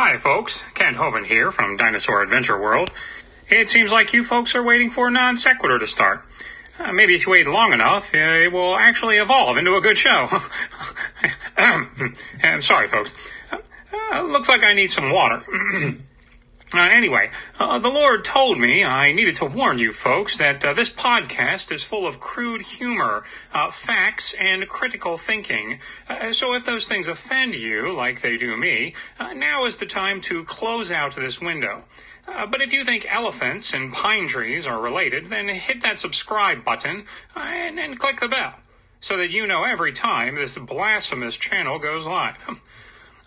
Hi, folks. Kent Hovind here from Dinosaur Adventure World. It seems like you folks are waiting for Non-Sequitur to start. Maybe if you wait long enough, it will actually evolve into a good show. I'm sorry, folks. Looks like I need some water. Anyway, the Lord told me I needed to warn you folks that this podcast is full of crude humor, facts, and critical thinking. So if those things offend you, like they do me, now is the time to close out this window. But if you think elephants and pine trees are related, then hit that subscribe button and click the bell so that you know every time this blasphemous channel goes live.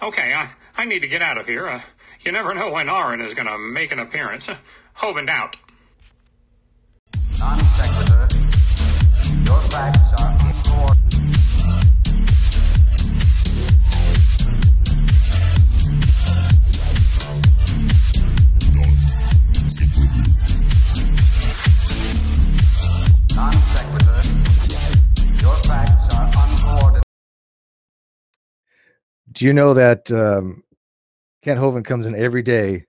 Okay, I need to get out of here. You never know when Aaron is going to make an appearance. Hovind out. Non-sequitur. Your facts are important. Non-sequitur. Your facts are uncoordinated. Do you know that Kent Hovind comes in every day?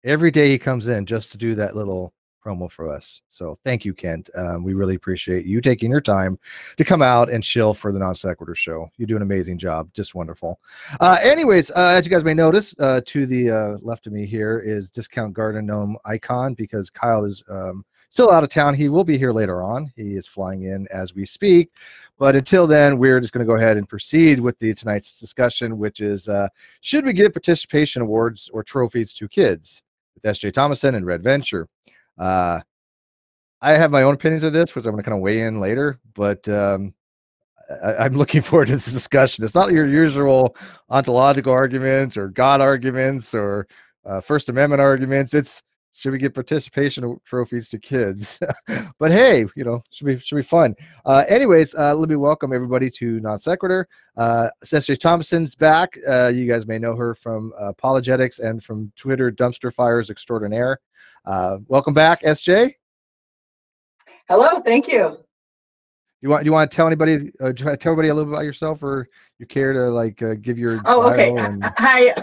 Every day he comes in just to do that little promo for us. So thank you, Kent. We really appreciate you taking your time to come out and chill for the Non-Sequitur show. You do an amazing job. Just wonderful. Anyways, as you guys may notice, to the left of me here is Discount Garden Gnome icon because Kyle is still out of town. He will be here later on. He is flying in as we speak. But until then, we're just going to go ahead and proceed with tonight's discussion, which is should we give participation awards or trophies to kids with S.J. Thomason and Red Vencher. I have my own opinions of this, which I'm going to kind of weigh in later, but I'm looking forward to this discussion. It's not your usual ontological arguments or God arguments or First Amendment arguments. It's should we give participation trophies to kids? But hey, you know, should be fun. Anyways, let me welcome everybody to Non-Sequitur. S.J. Thompson's back. You guys may know her from Apologetics and from Twitter Dumpster Fires Extraordinaire. Welcome back, S.J. Hello, thank you. Do you want to tell anybody? Tell everybody a little bit about yourself, or you care to like give your? Oh, okay. And... Hi.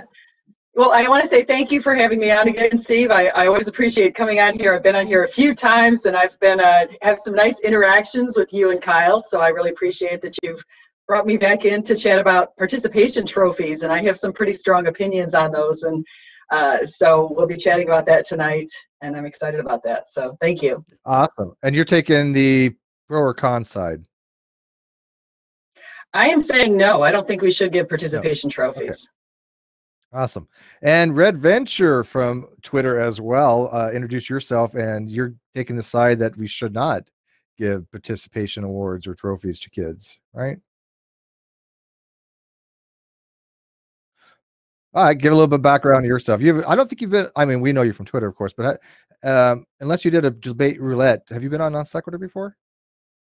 Well, I want to say thank you for having me on again, Steve. I always appreciate coming on here. I've been on here a few times, and I've been have some nice interactions with you and Kyle. So I really appreciate that you've brought me back in to chat about participation trophies, and I have some pretty strong opinions on those. And so we'll be chatting about that tonight, and I'm excited about that. So thank you. Awesome. And you're taking the pro or con side? I am saying no. I don't think we should give participation trophies. Okay. Awesome. And Red Venture from Twitter as well. Introduce yourself, and you're taking the side that we should not give participation awards or trophies to kids, right? All right, give a little bit of background to yourself. I don't think you've been, I mean, we know you from Twitter, of course, but unless you did a debate roulette, have you been on Non-Sequitur before?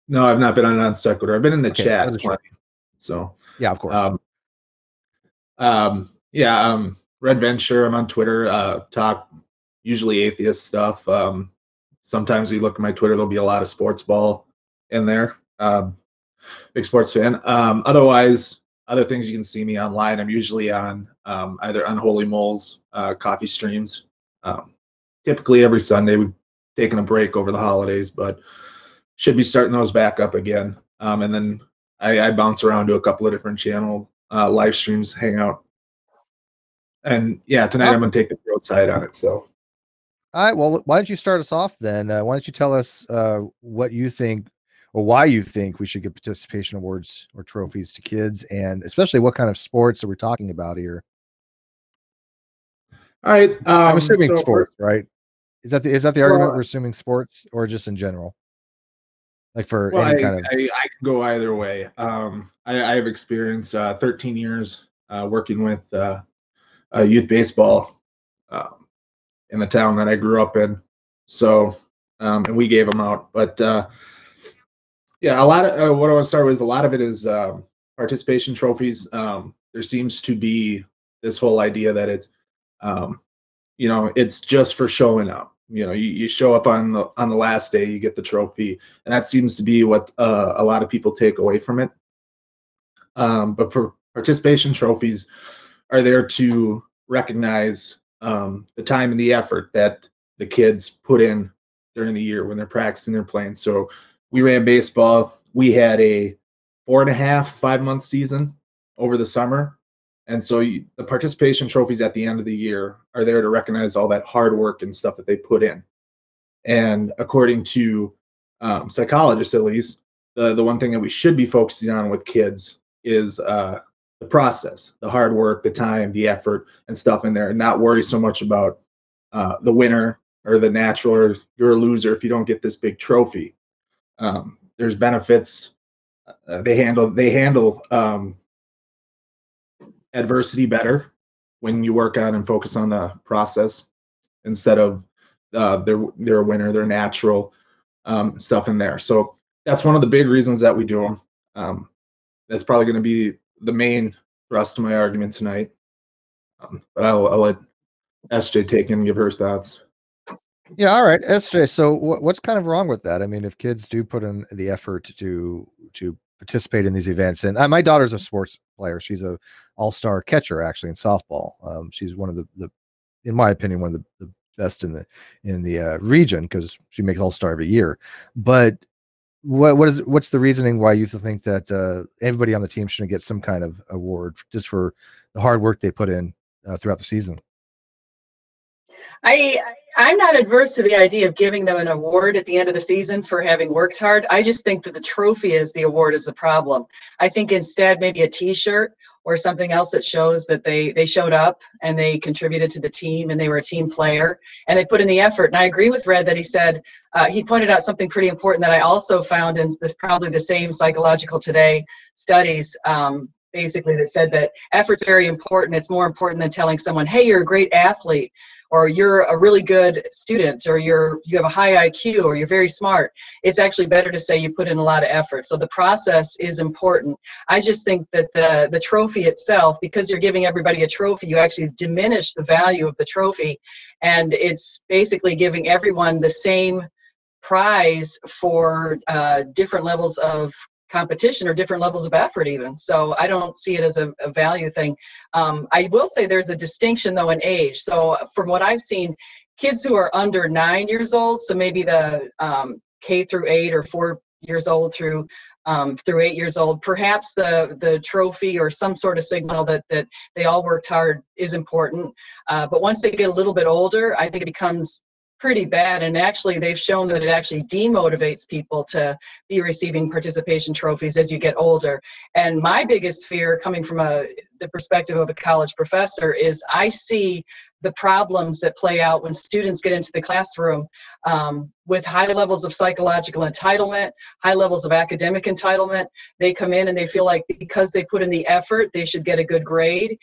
No, I've not been on Non-Sequitur. I've been in the chat. So yeah, of course. Red Venture. I'm on Twitter. Talk usually atheist stuff. Sometimes you look at my Twitter, there'll be a lot of sports ball in there. Big sports fan. Otherwise, other things you can see me online. I'm usually on either Unholy Moles coffee streams. Typically every Sunday. We've taken a break over the holidays, but should be starting those back up again. And then I bounce around to a couple of different channel live streams, hang out. And yeah, tonight I'm going to take the pro side on it. So, all right. Well, why don't you start us off then? Why don't you tell us what you think, or why you think we should give participation awards or trophies to kids, and especially what kind of sports are we talking about here? All right. I'm assuming sports, right? Is that the argument? We're assuming sports, or just in general, like for any kind of. I can go either way. I have experience 13 years working with. Youth baseball in the town that I grew up in. So, and we gave them out. But yeah, a lot of what I want to start with is a lot of it is participation trophies. There seems to be this whole idea that it's, it's just for showing up. You show up on the last day, you get the trophy, and that seems to be what a lot of people take away from it. But participation trophies are there to recognize the time and the effort that the kids put in during the year when they're practicing, they're playing. So we ran baseball. We had a 4.5, 5 month season over the summer. And so the participation trophies at the end of the year are there to recognize all that hard work and stuff that they put in. And according to psychologists, at least, the one thing that we should be focusing on with kids is the process, the hard work, the time, the effort, and stuff in there, and not worry so much about the winner or the natural, or you're a loser if you don't get this big trophy. There's benefits. They handle adversity better when you work on and focus on the process instead of they're a winner, they're natural, stuff in there. So that's one of the big reasons that we do them. That's probably going to be the main thrust of my argument tonight. But I'll let SJ take and give her thoughts. Yeah, all right, SJ. So what's kind of wrong with that? I mean, if kids do put in the effort to participate in these events, and my daughter's a sports player. She's a all-star catcher actually in softball. She's one of the in my opinion, one of the best in the region because she makes all-star every year. But what's the reasoning why you think that everybody on the team shouldn't get some kind of award just for the hard work they put in throughout the season? I'm not adverse to the idea of giving them an award at the end of the season for having worked hard. I just think that the trophy is the award is the problem. I think instead maybe a T-shirt or something else that shows that they showed up and they contributed to the team and they were a team player and they put in the effort. And I agree with Red that he said, he pointed out something pretty important that I also found in this probably the same Psychological Today studies, basically that said that effort's very important. It's more important than telling someone, hey, you're a great athlete, or you're a really good student, or you have a high IQ, or you're very smart. It's actually better to say you put in a lot of effort. So the process is important. I just think that the trophy itself, because you're giving everybody a trophy, you actually diminish the value of the trophy. And it's basically giving everyone the same prize for different levels of competition or different levels of effort even. So I don't see it as a value thing. I will say there's a distinction though in age. So from what I've seen, kids who are under 9 years old, so maybe the K through 8 or 4 years old through 8 years old, perhaps the trophy or some sort of signal that they all worked hard is important. But once they get a little bit older, I think it becomes pretty bad, and actually they've shown that it actually demotivates people to be receiving participation trophies as you get older. And my biggest fear, coming from the perspective of a college professor, is I see the problems that play out when students get into the classroom with high levels of psychological entitlement, high levels of academic entitlement. They come in and they feel like because they put in the effort, they should get a good grade,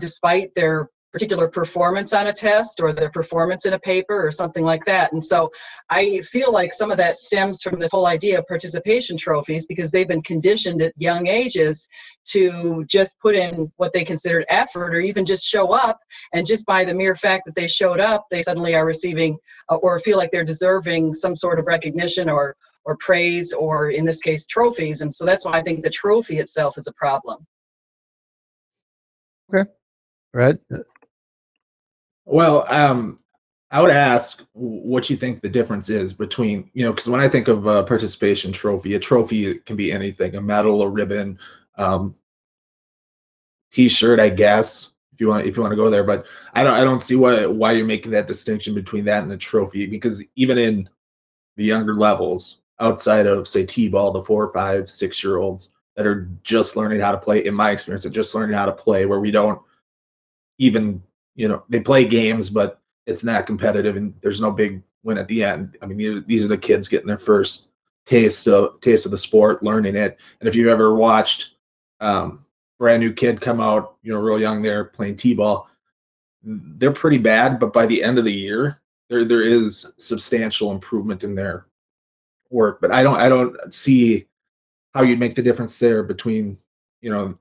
despite their particular performance on a test or their performance in a paper or something like that. And so I feel like some of that stems from this whole idea of participation trophies, because they've been conditioned at young ages to just put in what they considered effort or even just show up. And just by the mere fact that they showed up, they suddenly are receiving or feel like they're deserving some sort of recognition or praise, or in this case, trophies. And so that's why I think the trophy itself is a problem. Okay. Right. Well, I would ask what you think the difference is between, because when I think of a participation trophy, a trophy can be anything, a medal, a ribbon, T-shirt, I guess, if you want to go there. But I don't see why you're making that distinction between that and the trophy, because even in the younger levels, outside of say T-ball, the 4, 5, 6-year-olds that are just learning how to play, in my experience, are just learning how to play, where we don't even, they play games, but it's not competitive and there's no big win at the end. I mean, these are the kids getting their first taste of the sport, learning it. And if you've ever watched brand new kid come out, real young there playing T-ball, they're pretty bad, but by the end of the year, there is substantial improvement in their work. But I don't see how you'd make the difference there between,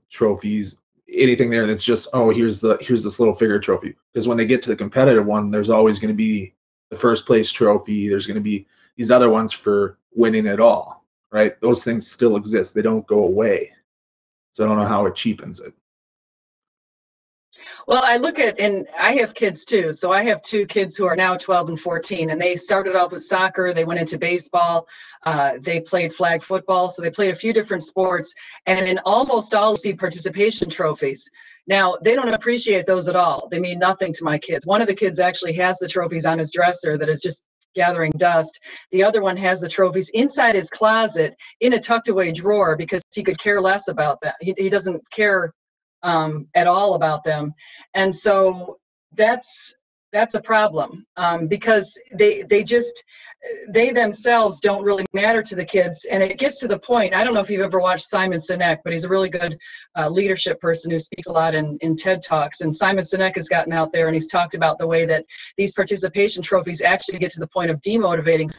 trophies, anything there that's just, oh, here's this little figure trophy. Because when they get to the competitive one, there's always going to be the first place trophy. There's going to be these other ones for winning it all, right? Those things still exist. They don't go away. So I don't know how it cheapens it. Well, I look at, and I have kids too. So I have two kids who are now 12 and 14, and they started off with soccer. They went into baseball. They played flag football. So they played a few different sports, and in almost all see participation trophies. Now, they don't appreciate those at all. They mean nothing to my kids. One of the kids actually has the trophies on his dresser that is just gathering dust. The other one has the trophies inside his closet in a tucked away drawer because he could care less about that. He doesn't care at all about them. And so that's a problem, because they themselves don't really matter to the kids. And it gets to the point, I don't know if you've ever watched Simon Sinek, but he's a really good leadership person who speaks a lot in TED Talks. And Simon Sinek has gotten out there and he's talked about the way that these participation trophies actually get to the point of demotivating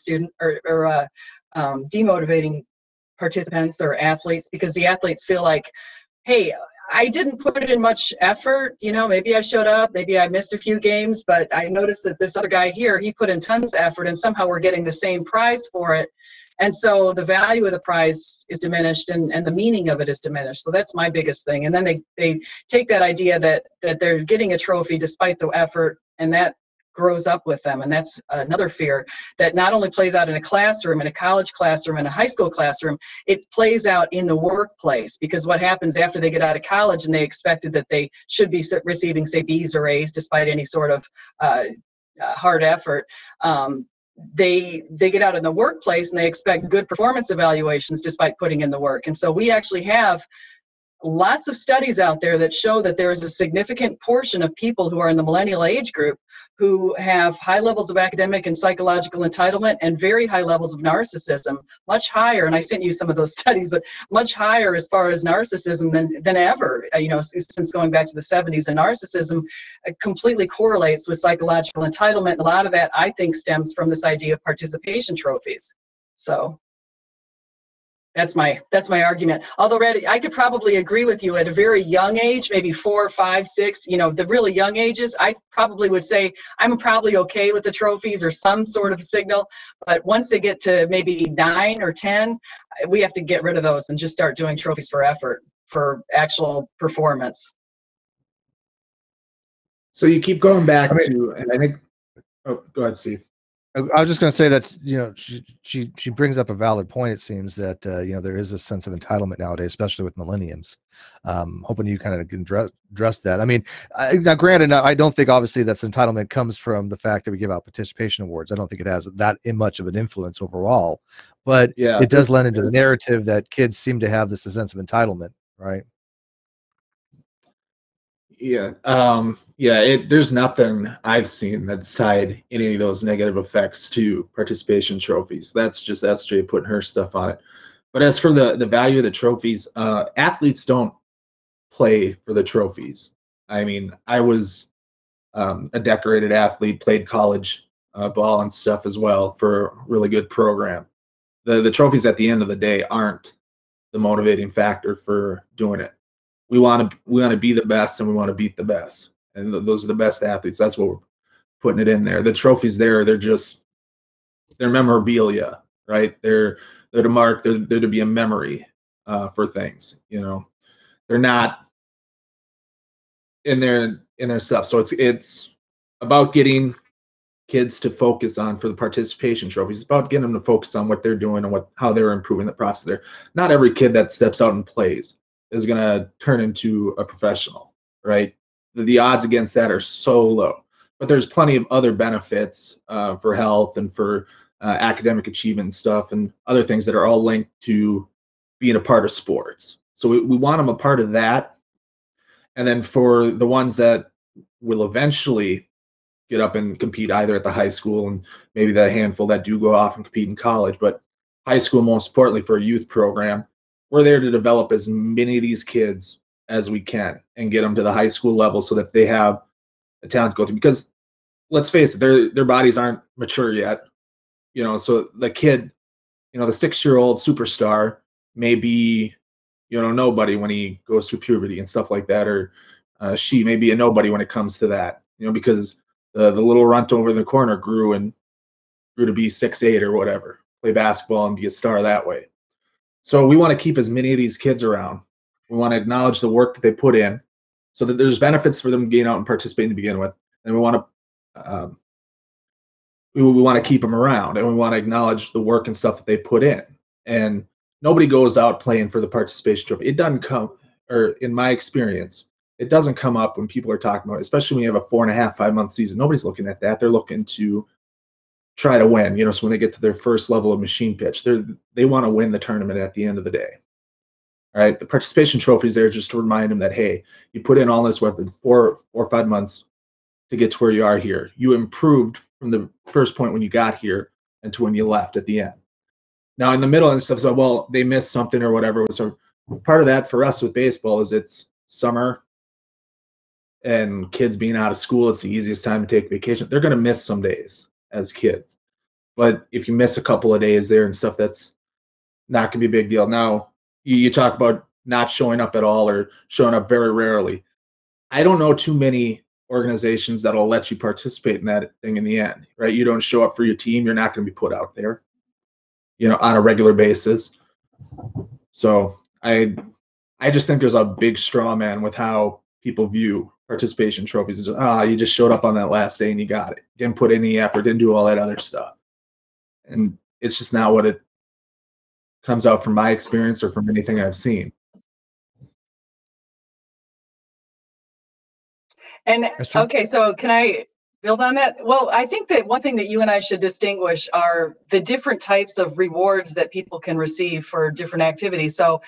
demotivating participants or athletes, because the athletes feel like, hey, I didn't put in much effort. Maybe I showed up, maybe I missed a few games, but I noticed that this other guy here, he put in tons of effort and somehow we're getting the same prize for it. And so the value of the prize is diminished and the meaning of it is diminished. So that's my biggest thing. And then they take that idea that they're getting a trophy despite the effort, and that grows up with them. And that's another fear that not only plays out in a classroom, in a college classroom, in a high school classroom, it plays out in the workplace. Because what happens after they get out of college and they expected that they should be receiving, say, B's or A's despite any sort of hard effort, they get out in the workplace and they expect good performance evaluations despite putting in the work. And so we actually have lots of studies out there that show that there is a significant portion of people who are in the millennial age group who have high levels of academic and psychological entitlement and very high levels of narcissism, much higher. And I sent you some of those studies, but much higher as far as narcissism than ever, since going back to the 70s. And narcissism completely correlates with psychological entitlement. A lot of that, I think, stems from this idea of participation trophies. So that's my argument. Although, Red, I could probably agree with you at a very young age, maybe 4, 5, 6, the really young ages, I probably would say I'm probably okay with the trophies or some sort of signal. But once they get to maybe 9 or 10, we have to get rid of those and just start doing trophies for effort, for actual performance. So you keep going back to, and I think, oh, go ahead, Steve. I was just going to say that she brings up a valid point. It seems that there is a sense of entitlement nowadays, especially with millenniums. Hoping you kind of can address that. I mean, now granted, I don't think obviously that entitlement comes from the fact that we give out participation awards. I don't think it has that much of an influence overall, but it does lend into the narrative that kids seem to have this sense of entitlement, right? Yeah. There's nothing I've seen that's tied any of those negative effects to participation trophies. That's just SJ putting her stuff on it. But as for the value of the trophies, athletes don't play for the trophies. I mean, I was a decorated athlete, played college ball and stuff as well for a really good program. The trophies at the end of the day aren't the motivating factor for doing it. We want to be the best and we want to beat the best, and those are the best athletes. That's what we're putting it in there. The trophies they're memorabilia, right? They're to mark. They're to be a memory for things. They're not in their stuff. So it's about getting kids to focus on, for the participation trophies, it's about getting them to focus on what they're doing and how they're improving the process there. Not every kid that steps out and plays is going to turn into a professional, right? The odds against that are so low. But there's plenty of other benefits for health and for academic achievement and stuff and other things that are all linked to being a part of sports. So we want them a part of that. And then for the ones that will eventually get up and compete either at the high school, and maybe the handful that do go off and compete in college, but high school, most importantly for a youth program, we're there to develop as many of these kids as we can and get them to the high school level so that they have a talent to go through. Because let's face it, their bodies aren't mature yet. So the kid, the 6-year-old superstar may be, nobody when he goes through puberty and stuff like that, or she may be a nobody when it comes to that, because the little runt over in the corner grew to be 6'8" or whatever, play basketball and be a star that way. So we want to keep as many of these kids around. We want to acknowledge the work that they put in. so that there's benefits for them getting out and participating to begin with, and we want to we want to keep them around, and we want to acknowledge the work and stuff that they put in. And nobody goes out playing for the participation trophy. It doesn't come, or in my experience, it doesn't come up when people are talking about it, especially when you have a 4.5, 5 month season. Nobody's looking at that. They're looking to try to win. So when they get to their first level of machine pitch, they want to win the tournament at the end of the day. All right. The participation trophy is there just to remind them that, hey, you put in all this work in 4 or 5 months to get to where you are here. You improved from the first point when you got here and to when you left at the end. Now in the middle and stuff, so well, they missed something or whatever. So part of that for us with baseball is it's summer and kids being out of school. It's the easiest time to take vacation. They're going to miss some days as kids. But if you miss a couple of days there and stuff, that's not going to be a big deal. Now, you talk about not showing up at all or showing up very rarely. I don't know too many organizations that'll let you participate in that thing in the end, right? You don't show up for your team, you're not going to be put out there, on a regular basis. So I just think there's a big straw man with how people view participation trophies. You just showed up on that last day and you got it. Didn't put any effort, didn't do all that other stuff. And it's just not what it comes out from my experience or from anything I've seen. And okay, so can I build on that? Well, I think that one thing that you and I should distinguish are the different types of rewards that people can receive for different activities. So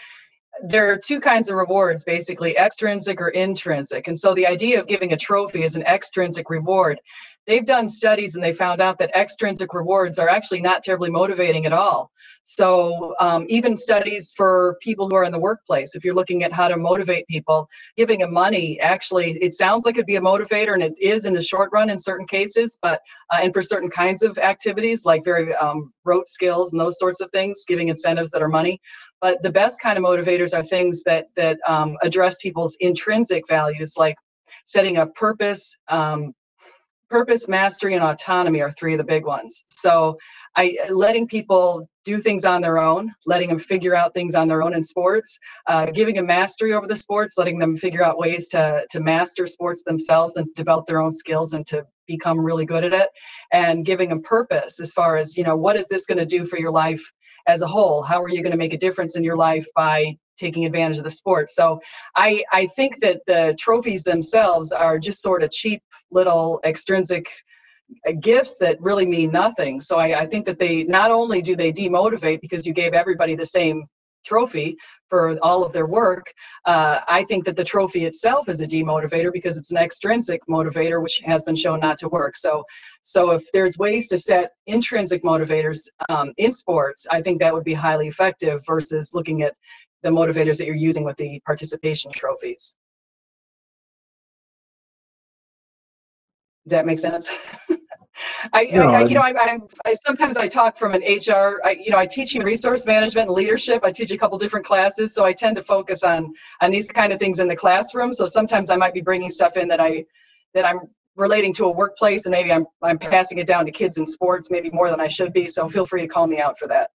there are two kinds of rewards, basically extrinsic or intrinsic. And so the idea of giving a trophy is an extrinsic reward. They've done studies and they found out that extrinsic rewards are actually not terribly motivating at all. So even studies for people who are in the workplace, if you're looking at how to motivate people, giving them money, actually, it sounds like it'd be a motivator, and it is in the short run in certain cases, but and for certain kinds of activities, like very rote skills and those sorts of things, giving incentives that are money. But the best kind of motivators are things that address people's intrinsic values, like setting a purpose, purpose, mastery, and autonomy are three of the big ones. So letting people do things on their own, letting them figure out things on their own in sports, giving them mastery over the sports, letting them figure out ways to master sports themselves and develop their own skills and to become really good at it, and giving them purpose as far as, what is this going to do for your life as a whole? How are you going to make a difference in your life by taking advantage of the sport? So I think that the trophies themselves are just sort of cheap little extrinsic gifts that really mean nothing. So I think that they not only do they demotivate because you gave everybody the same trophy for all of their work, I think that the trophy itself is a demotivator because it's an extrinsic motivator, which has been shown not to work. So if there's ways to set intrinsic motivators in sports, I think that would be highly effective versus looking at the motivators that you're using with the participation trophies. Does that make sense? Sometimes I talk from an HR. I teach human resource management and leadership. I teach a couple different classes, so I tend to focus on these kind of things in the classroom. So sometimes I might be bringing stuff in that I'm relating to a workplace, and maybe I'm passing it down to kids in sports, maybe more than I should be. So feel free to call me out for that.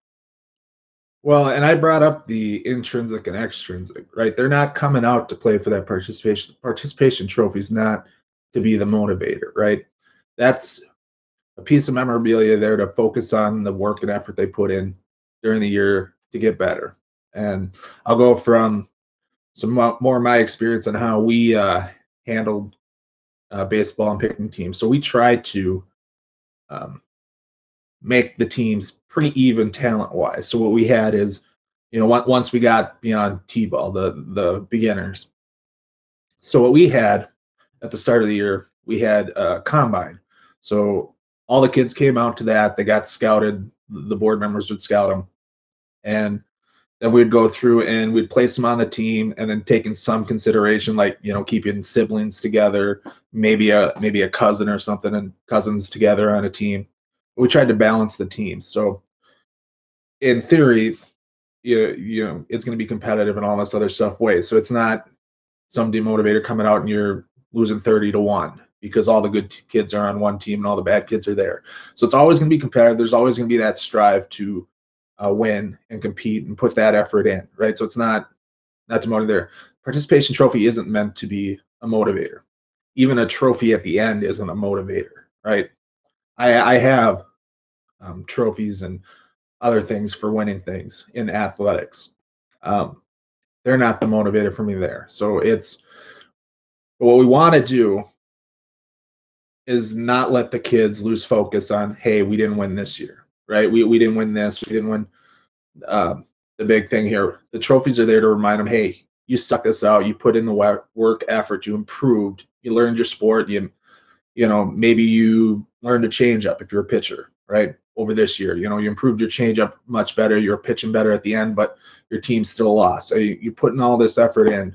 Well, and I brought up the intrinsic and extrinsic, right? They're not coming out to play for that participation. Participation trophy is not to be the motivator, right? That's a piece of memorabilia there to focus on the work and effort they put in during the year to get better. And I'll go from some more of my experience on how we handled baseball and picking teams. So we tried to make the teams pretty even talent-wise. So what we had is, once we got beyond T-ball, the beginners. So what we had at the start of the year, we had a combine. So all the kids came out to that. They got scouted. The board members would scout them. And then we'd go through and we'd place them on the team, and then taking some consideration, like, keeping siblings together, maybe a cousin or something, and cousins together on a team. We tried to balance the team. So in theory, it's going to be competitive and all this other stuff ways. So it's not some demotivator coming out and you're losing 30-1 because all the good kids are on one team and all the bad kids are there. So it's always going to be competitive. There's always going to be that strive to win and compete and put that effort in, right? So it's not demotivating there. Participation trophy isn't meant to be a motivator. Even a trophy at the end isn't a motivator, right? I have trophies and other things for winning things in athletics. Um, they're not the motivator for me there. So it's what we want to do is not let the kids lose focus on, hey, we didn't win this year, right? We didn't win this. We didn't win the big thing here. The trophies are there to remind them, hey, you stuck this out. You put in the work, effort. You improved. You learned your sport. You know, maybe you learned a change up if you're a pitcher, right? Over this year, you know, you improved your change up much better. You're pitching better at the end, but your team still lost. So you putting all this effort in,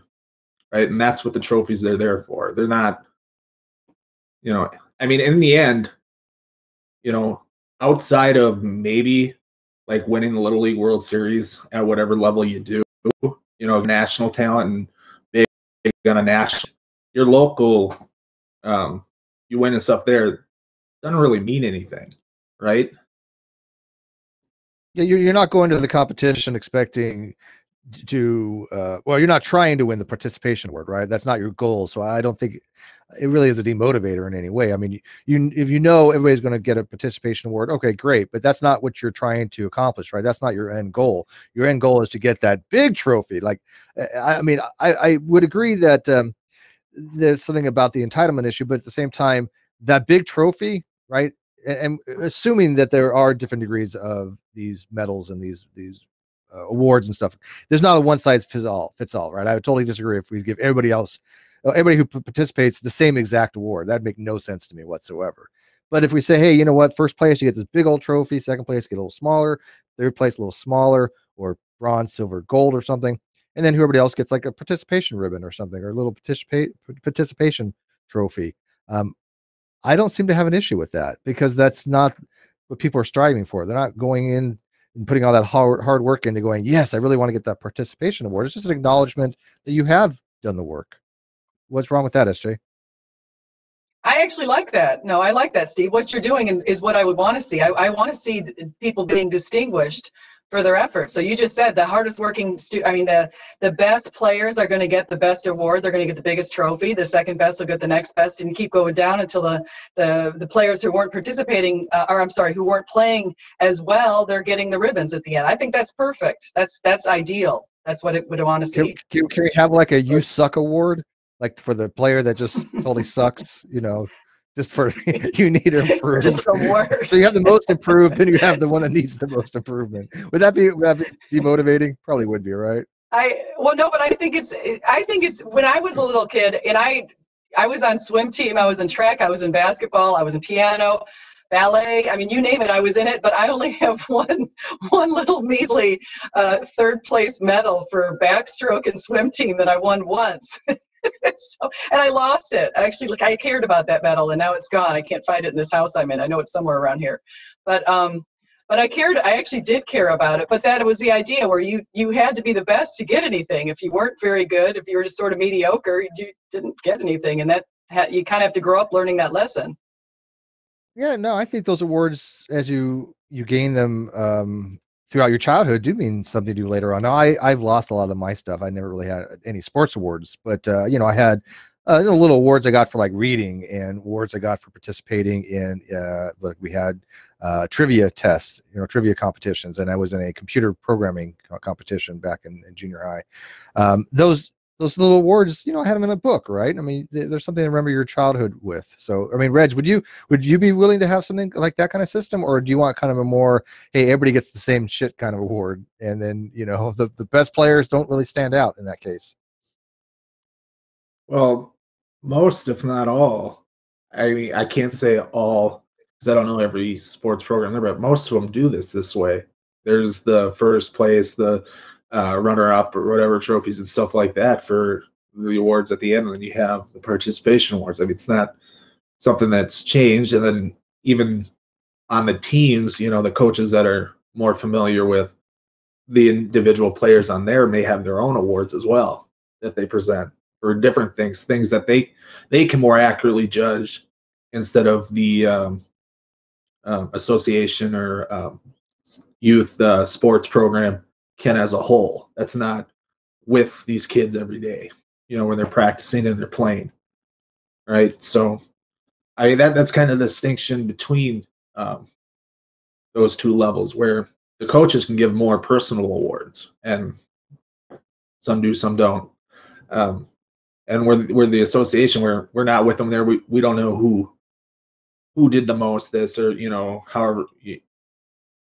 right? And that's what the trophies they're there for. They're not, you know, I mean, in the end, you know, outside of maybe like winning the Little League World Series at whatever level you do, you know, national talent and big on a national, your local, you win and stuff there doesn't really mean anything, right? Yeah, you're not going to the competition expecting to well, you're not trying to win the participation award, right? That's not your goal. So I don't think it really is a demotivator in any way. I mean, you if you know everybody's going to get a participation award, okay, great, but that's not what you're trying to accomplish, right? That's not your end goal. Your end goal is to get that big trophy. Like I mean, I would agree that there's something about the entitlement issue, but at the same time, that big trophy, right? And assuming that there are different degrees of these medals and these awards and stuff, there's not a one size fits all, right? I would totally disagree if we give everybody else, everybody who participates, the same exact award. That'd make no sense to me whatsoever. But if we say, hey, you know what, first place you get this big old trophy, second place you get a little smaller, third place a little smaller, or bronze, silver, gold, or something, and then everybody else gets like a participation ribbon or something, or a little participation trophy. I don't seem to have an issue with that because that's not what people are striving for. They're not going in and putting all that hard work into going, yes, I really want to get that participation award. It's just an acknowledgement that you have done the work. What's wrong with that, SJ? I actually like that. No, I like that, Steve. What you're doing is what I would want to see. I want to see people being distinguished for their efforts. So you just said the hardest working the best players are going to get the best award. They're going to get the biggest trophy. The second best will get the next best, and keep going down until the players who weren't participating, who weren't playing as well, they're getting the ribbons at the end. I think that's perfect. That's ideal. That's what it would want to see. Can we have like a you suck award? Like for the player that just totally sucks, you know, just for you need to improve. Just the worst. So you have the most improved, then you have the one that needs the most improvement. Would that be demotivating? Probably would be, right? No, but I think it's when I was a little kid and I was on swim team, I was in track, I was in basketball, I was in piano, ballet. I mean, you name it, I was in it. But I only have one little measly third place medal for backstroke and swim team that I won once. And I lost it. Actually, I cared about that medal, and now it's gone. I can't find it in this house I'm in. I know it's somewhere around here, but I cared. I actually did care about it. But that was the idea, where you had to be the best to get anything. If you weren't very good, if you were just sort of mediocre, you didn't get anything, and you kind of have to grow up learning that lesson. Yeah, no, I think those awards, as you gain them throughout your childhood, do mean something to you later on. Now, I've lost a lot of my stuff. I never really had any sports awards, but I had little awards I got for like reading, and awards I got for participating in like we had trivia tests, trivia competitions, and I was in a computer programming competition back in junior high. Those little awards, I had them in a book, right? I mean, there's something to remember your childhood with. So, I mean, Reg, would you be willing to have something like that kind of system, or do you want kind of a more, hey, everybody gets the same shit kind of award, and then the best players don't really stand out in that case? Well, most, if not all, I mean, I can't say all because I don't know every sports program there, but most of them do this way. There's the first place, the runner-up, or whatever trophies and stuff like that for the awards at the end, and then you have the participation awards. I mean, it's not something that's changed. And then even on the teams, the coaches that are more familiar with the individual players on there may have their own awards as well that they present for different things that they can more accurately judge instead of the association or youth sports program can as a whole. That's not with these kids every day. when they're practicing and they're playing, right? So that's kind of the distinction between um, those two levels, where the coaches can give more personal awards, and some do, some don't. Um, and we're the association, where we're not with them there. We don't know who did the most this, or however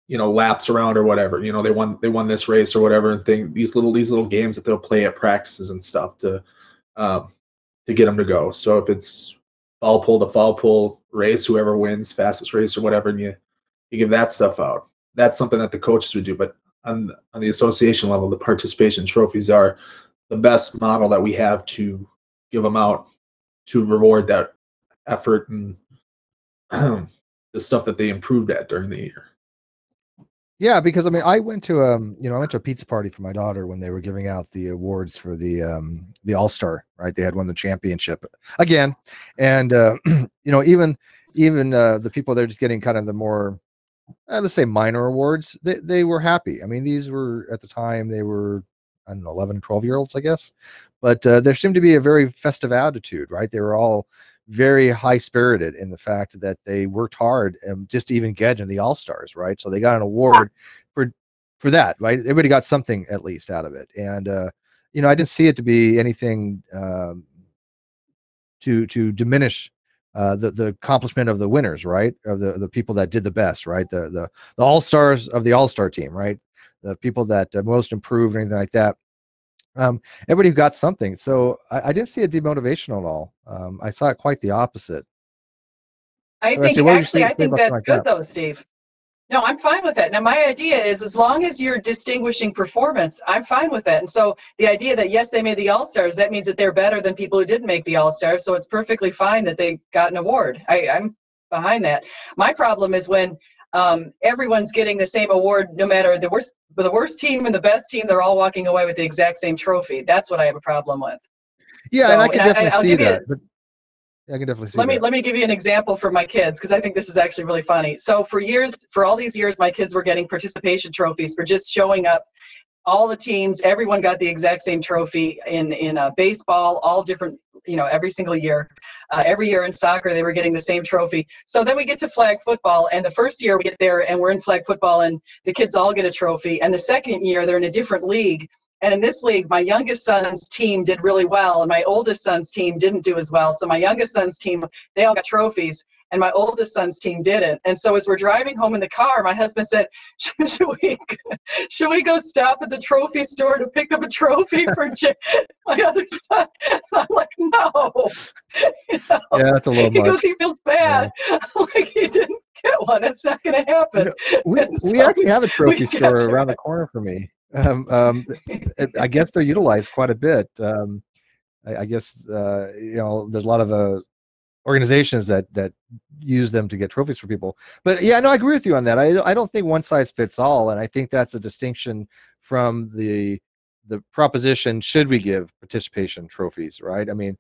laps around or whatever. They won this race or whatever, and these little games that they'll play at practices and stuff um, to get them to go. So if it's fall pull to fall pull race, whoever wins fastest race or whatever, and you give that stuff out. That's something that the coaches would do. But on the association level, the participation trophies are the best model that we have to give them out to reward that effort and the stuff that they improved at during the year. Yeah, because I mean, I went to a pizza party for my daughter when they were giving out the awards for the All-Star, right? They had won the championship again, and even the people they're just getting kind of the more, let's say, minor awards, they were happy. I mean, these were, at the time, they were, I don't know, 11, 12-year-olds, I guess, but there seemed to be a very festive attitude, right? They were all very high spirited in the fact that they worked hard just to even get in the All-Stars, right? So they got an award for that, right? Everybody got something at least out of it. And I didn't see it to be anything to diminish the accomplishment of the winners, right? Of the people that did the best, right? The All-Stars of the All-Star team, right? The people that most improved or anything like that. Everybody got something. So I didn't see it demotivational at all. I saw it quite the opposite. I think that's good though, Steve. No, I'm fine with that. Now, my idea is, as long as you're distinguishing performance, I'm fine with that. And so the idea that, yes, they made the All-Stars, that means that they're better than people who didn't make the All-Stars. So it's perfectly fine that they got an award. I'm behind that. My problem is when everyone's getting the same award, no matter the worst team and the best team, they're all walking away with the exact same trophy. That's what I have a problem with. Yeah, so, and I can definitely see that. But I can definitely see that. Let me give you an example for my kids, because I think this is actually really funny. So for all these years, my kids were getting participation trophies for just showing up. All the teams, everyone got the exact same trophy in baseball, all different, every single year. Every year in soccer, they were getting the same trophy. So then we get to flag football, and the first year we get there and we're in flag football and the kids all get a trophy. And the second year, they're in a different league. And in this league, my youngest son's team did really well, and my oldest son's team didn't do as well. So my youngest son's team, they all got trophies, and my oldest son's team didn't. And so as we're driving home in the car, my husband said, should we go stop at the trophy store to pick up a trophy for my other son? And I'm like, no. Yeah, that's a little much. He goes, he feels bad. Yeah. Like, he didn't get one. It's not going to happen. We actually have a trophy store around the corner for me. I guess they're utilized quite a bit. I guess there's a lot of organizations that use them to get trophies for people. But yeah, no, I agree with you on that. I don't think one size fits all, and I think that's a distinction from the proposition, should we give participation trophies, right? I mean,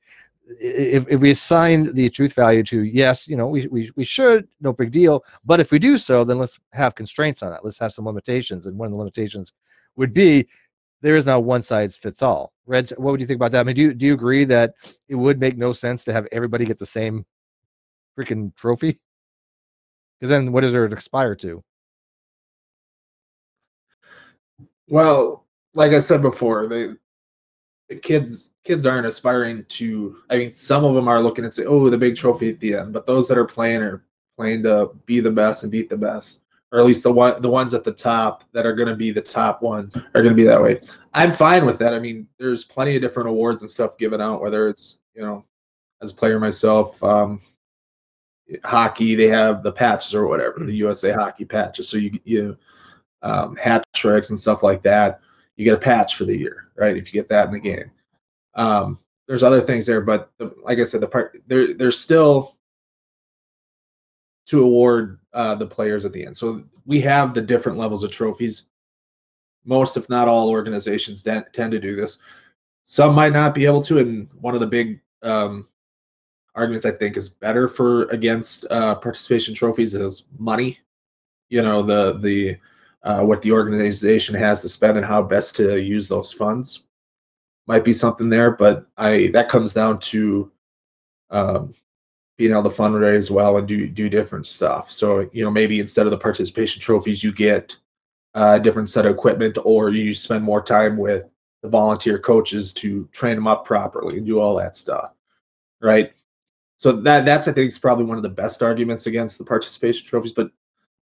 if we assign the truth value to, yes, we should, no big deal, but if we do so, then let's have constraints on that. Let's have some limitations, and one of the limitations would be there is not one size fits all. Reg, what would you think about that? I mean, do you agree that it would make no sense to have everybody get the same freaking trophy? Because then what does it expire to? Well, like I said before, the kids aren't aspiring to. I mean, some of them are looking and say, "Oh, the big trophy at the end," but those that are playing to be the best and beat the best, or at least the ones at the top that are going to be the top ones are going to be that way. I'm fine with that. I mean, there's plenty of different awards and stuff given out, whether it's, as a player myself, hockey, they have the patches or whatever, the USA hockey patches. So you hat tricks and stuff like that, you get a patch for the year, right? If you get that in the game. There's other things there, but like I said, there's still to award the players at the end. So we have the different levels of trophies. Most, if not all, organizations tend to do this. Some might not be able to, and one of the big arguments I think is better against participation trophies is money. The what the organization has to spend and how best to use those funds. might be something there, but that comes down to being able to fundraise well and do different stuff. So, maybe instead of the participation trophies, you get a different set of equipment, or you spend more time with the volunteer coaches to train them up properly and do all that stuff, right? So that's I think is probably one of the best arguments against the participation trophies. But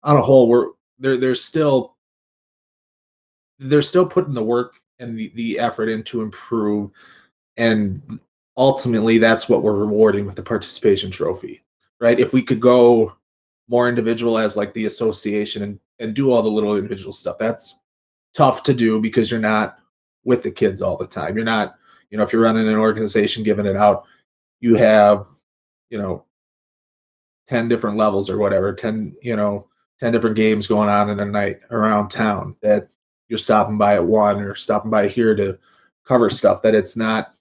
on a whole, they're still putting the work and the effort in to improve, and ultimately that's what we're rewarding with the participation trophy, right? If we could go more individual as like the association and do all the little individual stuff, that's tough to do because you're not with the kids all the time. You're not, if you're running an organization giving it out, you have, 10 different levels or whatever, 10 different games going on in a night around town that you're stopping by at one or stopping by here to cover stuff that it's not,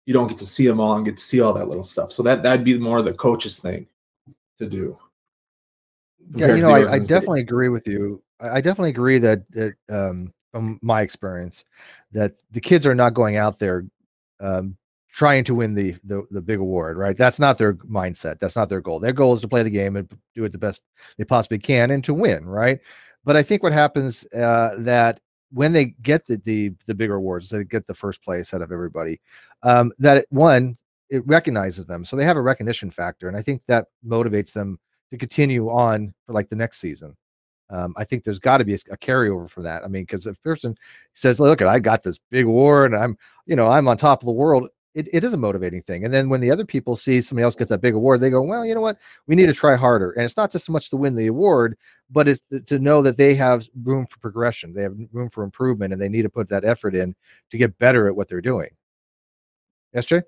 you don't get to see them all and get to see all that little stuff. So that'd be more the coach's thing to do. Yeah, I definitely agree with you. I definitely agree that from my experience, that the kids are not going out there trying to win the big award, right? That's not their mindset. That's not their goal. Their goal is to play the game and do it the best they possibly can and to win, right? But I think what happens that when they get the bigger awards, they get the first place out of everybody, that it recognizes them. So they have a recognition factor. And I think that motivates them to continue on for like the next season. I think there's got to be a carryover for that. I mean, because if a person says, look, I got this big award and I'm on top of the world, it is a motivating thing. And then when the other people see somebody else gets that big award, they go, well, you know what? We need to try harder. And it's not just so much to win the award, but it's to know that they have room for progression. They have room for improvement, and they need to put that effort in to get better at what they're doing. Yes, Jay?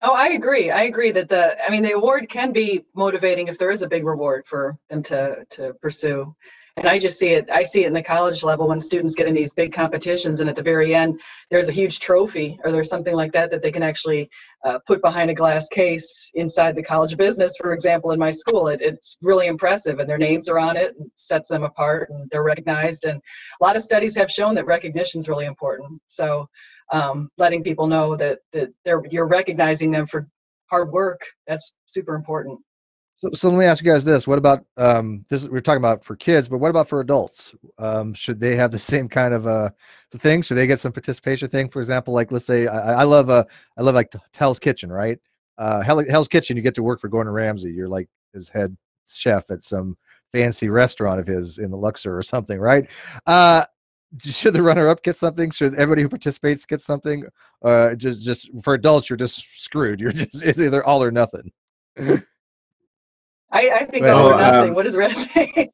Oh, I agree. I agree that the award can be motivating if there is a big reward for them to pursue. And I see it in the college level when students get in these big competitions, and at the very end, there's a huge trophy or there's something like that they can actually put behind a glass case inside the college business, for example, in my school. It's really impressive, and their names are on it, and sets them apart, and they're recognized. And a lot of studies have shown that recognition is really important. So letting people know that you're recognizing them for hard work, that's super important. So let me ask you guys this. What about this? We're talking about for kids, but what about for adults? Should they have the same kind of thing? Should they get some participation thing? For example, like let's say I love like Hell's Kitchen, right? Hell's Kitchen, you get to work for Gordon Ramsay. You're like his head chef at some fancy restaurant of his in the Luxor or something, right? Should the runner-up get something? Should everybody who participates get something? Just for adults, you're just screwed. It's either all or nothing. I think all or nothing. What does Red think?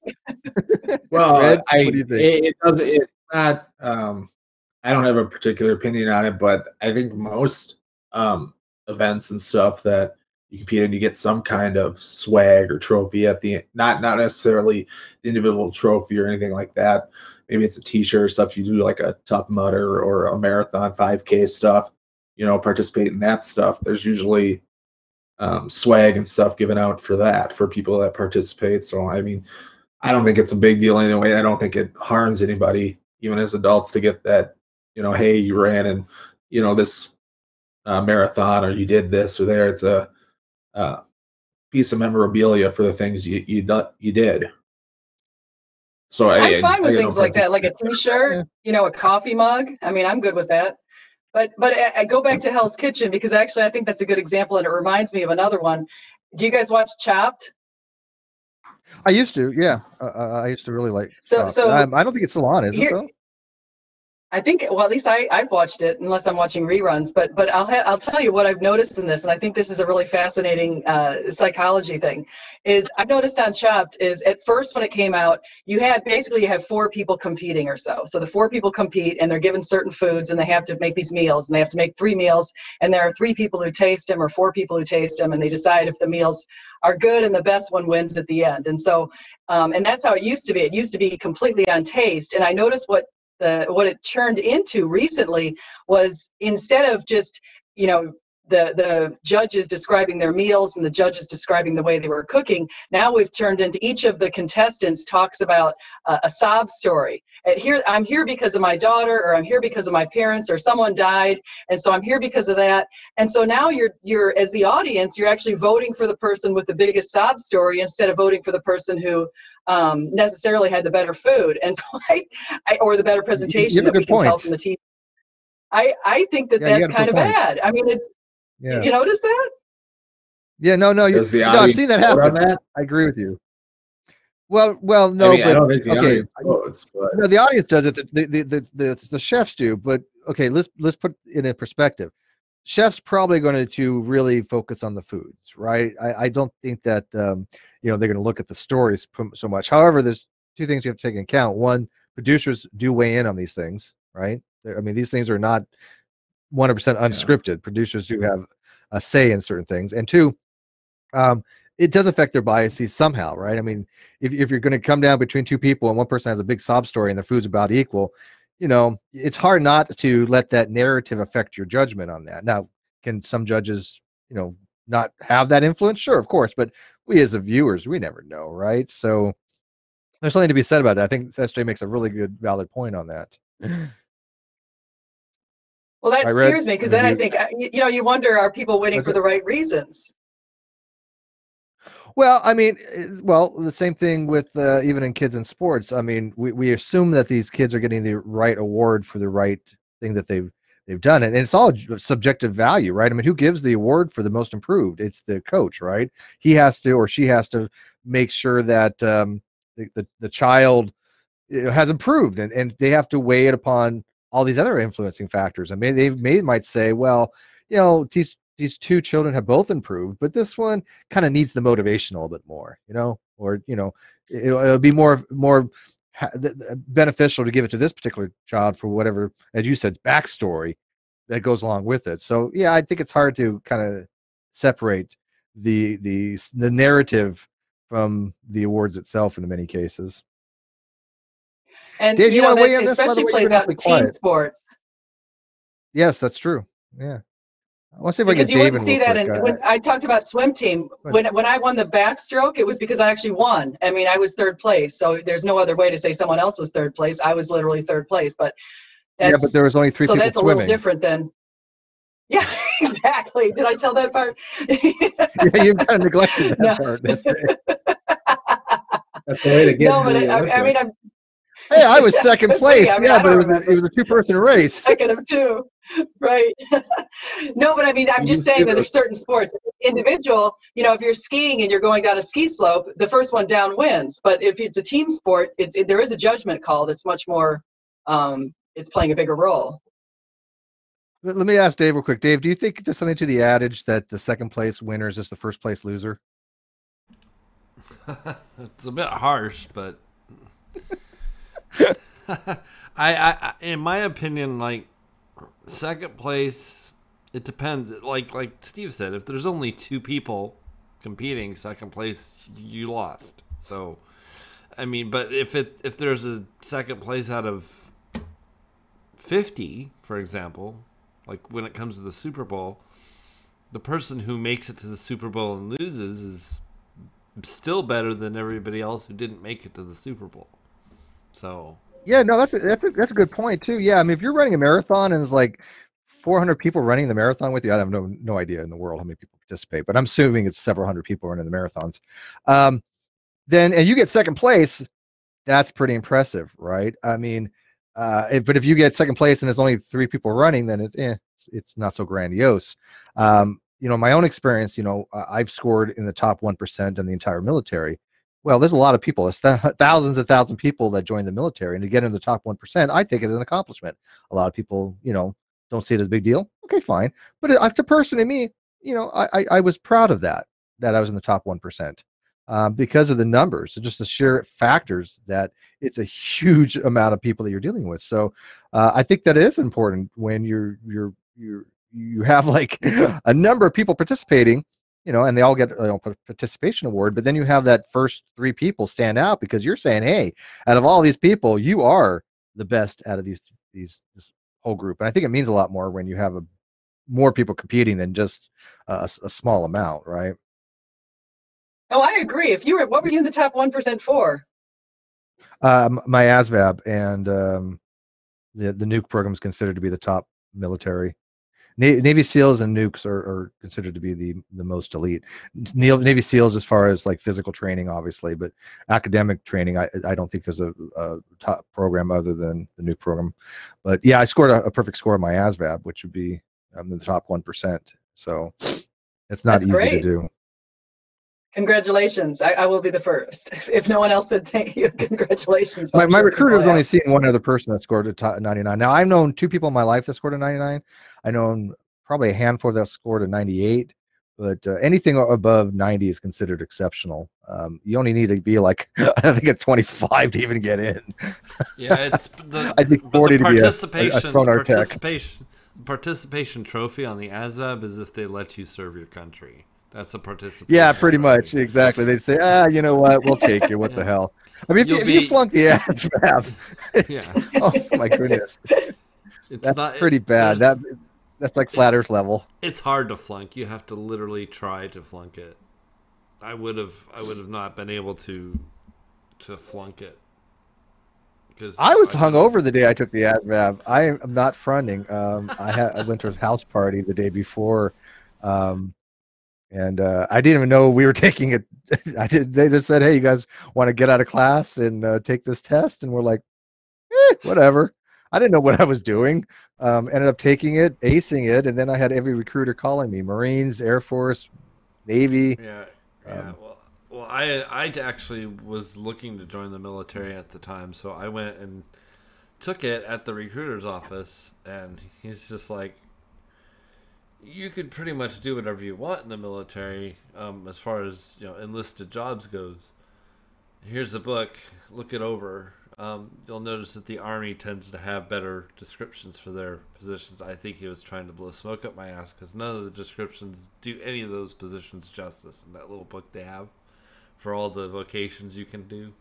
Well, Red, what do you think? It's not. I don't have a particular opinion on it, but I think most events and stuff that you compete in, you get some kind of swag or trophy at the end. Not necessarily the individual trophy or anything like that. Maybe it's a T-shirt or stuff. You do like a Tough Mudder or a marathon 5K stuff. Participate in that stuff. There's usually swag and stuff given out for people that participate. So I mean, I don't think it's a big deal anyway. I don't think it harms anybody, even as adults, to get that, hey, you ran in, this marathon, or you did this or there. It's a piece of memorabilia for the things you did. So I'm fine with things like that, like a T-shirt, a coffee mug. I mean, I'm good with that. But I go back to Hell's Kitchen because actually I think that's a good example, and it reminds me of another one. Do you guys watch Chopped? I used to, yeah. I used to really like. So I don't think it's still on, is it though? I think, well, at least I've watched it, unless I'm watching reruns. But I'll tell you what I've noticed in this, and I think this is a really fascinating psychology thing. Is I've noticed on Chopped is at first when it came out, you have 4 people competing or so. So the 4 people compete, and they're given certain foods, and they have to make these meals, and they have to make 3 meals, and there are 3 people who taste them or 4 people who taste them, and they decide if the meals are good, and the best one wins at the end. And so, and that's how it used to be. It used to be completely on taste, and I noticed what it turned into recently was, instead of just the judges describing their meals and the judges describing the way they were cooking. Now we've turned into each of the contestants talks about a sob story. And here, I'm here because of my daughter, or I'm here because of my parents, or someone died, and so I'm here because of that. And so now you're as the audience, you're actually voting for the person with the biggest sob story instead of voting for the person who necessarily had the better food, and so or the better presentation that we can tell from the TV. I think that's kind of bad. I mean, it's. Yeah. You notice that? Yeah, no, I've seen that happen. That? I agree with you. Well, no, but I don't think the audience votes, but no, the audience does it. The chefs do, but okay, let's put it in perspective. Chefs probably going to really focus on the foods, right? I don't think that they're going to look at the stories so much. However, there's two things you have to take into account. One, producers do weigh in on these things, right? I mean, these things are not 100% unscripted. Yeah. Producers do have a say in certain things, and two, it does affect their biases somehow, right? I mean, if you're going to come down between two people and one person has a big sob story and the food's about equal, it's hard not to let that narrative affect your judgment on that. Now, can some judges, not have that influence? Sure, of course, but we as the viewers, we never know, right? So there's something to be said about that. I think SJ makes a really good, valid point on that. Well, that scares me, because then I think, you wonder, are people winning for the right reasons? Well, I mean, the same thing with even in kids in sports. I mean, we assume that these kids are getting the right award for the right thing that they've done, and it's all subjective value, right? I mean, who gives the award for the most improved? It's the coach, right? He has to, or she has to, make sure that the child has improved, and they have to weigh it upon all these other influencing factors. I mean, they might say, well, these two children have both improved, but this one kind of needs the motivation a little bit more, or it'll be more beneficial to give it to this particular child for whatever, as you said, backstory that goes along with it. So yeah, I think it's hard to kind of separate the narrative from the awards itself in many cases. And Dave, you want to weigh in this? Especially plays out in team sports. Yes, that's true. Yeah. I want to see if because I get you wouldn't see that when I talked about swim team. When I won the backstroke, it was because I actually won. I mean, I was third place, so there's no other way to say someone else was third place. I was literally third place, but but there was only three people swimming. So that's a little different than. Yeah, exactly. Did I tell that part? Yeah, you kind of neglected that part. That's the way to get. No, but I mean, I'm. Hey, I was second place. I mean, but it was a two-person race. Second of two, right? No, but I mean, I'm just saying that there's certain sports. Individual, if you're skiing and you're going down a ski slope, the first one down wins. But if it's a team sport, there is a judgment call that's much more. It's playing a bigger role. Let me ask Dave real quick. Dave, do you think there's something to the adage that the second place winner is just the first place loser? It's a bit harsh, but. I in my opinion, like, second place, it depends. Like Steve said, if there's only two people competing, second place, you lost. So, I mean, but if there's a second place out of 50, for example, like when it comes to the Super Bowl, the person who makes it to the Super Bowl and loses is still better than everybody else who didn't make it to the Super Bowl. So yeah, no, that's a good point too. Yeah, I mean, if you're running a marathon and there's like 400 people running the marathon with you, I have no idea in the world how many people participate, but I'm assuming it's several hundred people running the marathons. Then and you get second place, that's pretty impressive, right? I mean, but if you get second place and there's only 3 people running, then it's not so grandiose. My own experience, I've scored in the top 1% in the entire military. Well, there's a lot of people. It's thousands and thousands of people that join the military, and to get in the top 1%, I think it is an accomplishment. A lot of people, don't see it as a big deal. Okay, fine. But to person in me, I was proud of that I was in the top 1%. Because of the numbers, just the sheer factors that it's a huge amount of people that you're dealing with. So I think that is important when you have like a number of people participating, and they all get a participation award, but then you have that first 3 people stand out because you're saying, hey, out of all these people, you are the best out of this whole group. And I think it means a lot more when you have more people competing than just a small amount, right? Oh, I agree. What were you in the top 1% for? My ASVAB and the nuke program is considered to be the top military. Navy SEALs and nukes are considered to be the most elite. Navy SEALs as far as like physical training, obviously, but academic training, I don't think there's a top program other than the nuke program. But yeah, I scored a perfect score on my ASVAB, which would be in the top 1%. So it's not That's easy great. to do. Congratulations. I will be the first. If no one else said thank you, congratulations. My I'm sure recruiter's people only have. seen one other person that scored a top 99. Now, I've known 2 people in my life that scored a 99. I know probably a handful that scored a 98, but anything above 90 is considered exceptional. You only need to be like, I think at 25 to even get in. Yeah, it's the I think but 40 the to be a participation sonar tech. participation trophy on the ASVAB is if they let you serve your country. That's a participation. Yeah, pretty trophy. much. Exactly. They'd say, you know what? We'll take you. What the hell? I mean, if you flunk the ASVAB, Yeah. oh my goodness. It's That's not pretty bad. That's like flat Earth level. It's hard to flunk. You have to literally try to flunk it. I would have not been able to flunk it. I was hungover the day I took the ASVAB. I am not fronting. I went to a house party the day before, and I didn't even know we were taking it. They just said, "Hey, you guys want to get out of class and take this test?" And we're like, whatever. I didn't know what I was doing. Ended up taking it, acing it, and then I had every recruiter calling me: Marines, Air Force, Navy. Yeah. Well, I actually was looking to join the military at the time, so I went and took it at the recruiter's office, and he's just like, you could pretty much do whatever you want in the military, as far as enlisted jobs goes. Here's a book, look it over. You'll notice that the Army tends to have better descriptions for their positions. I think he was trying to blow smoke up my ass because none of the descriptions do any of those positions justice in that little book they have for all the vocations you can do.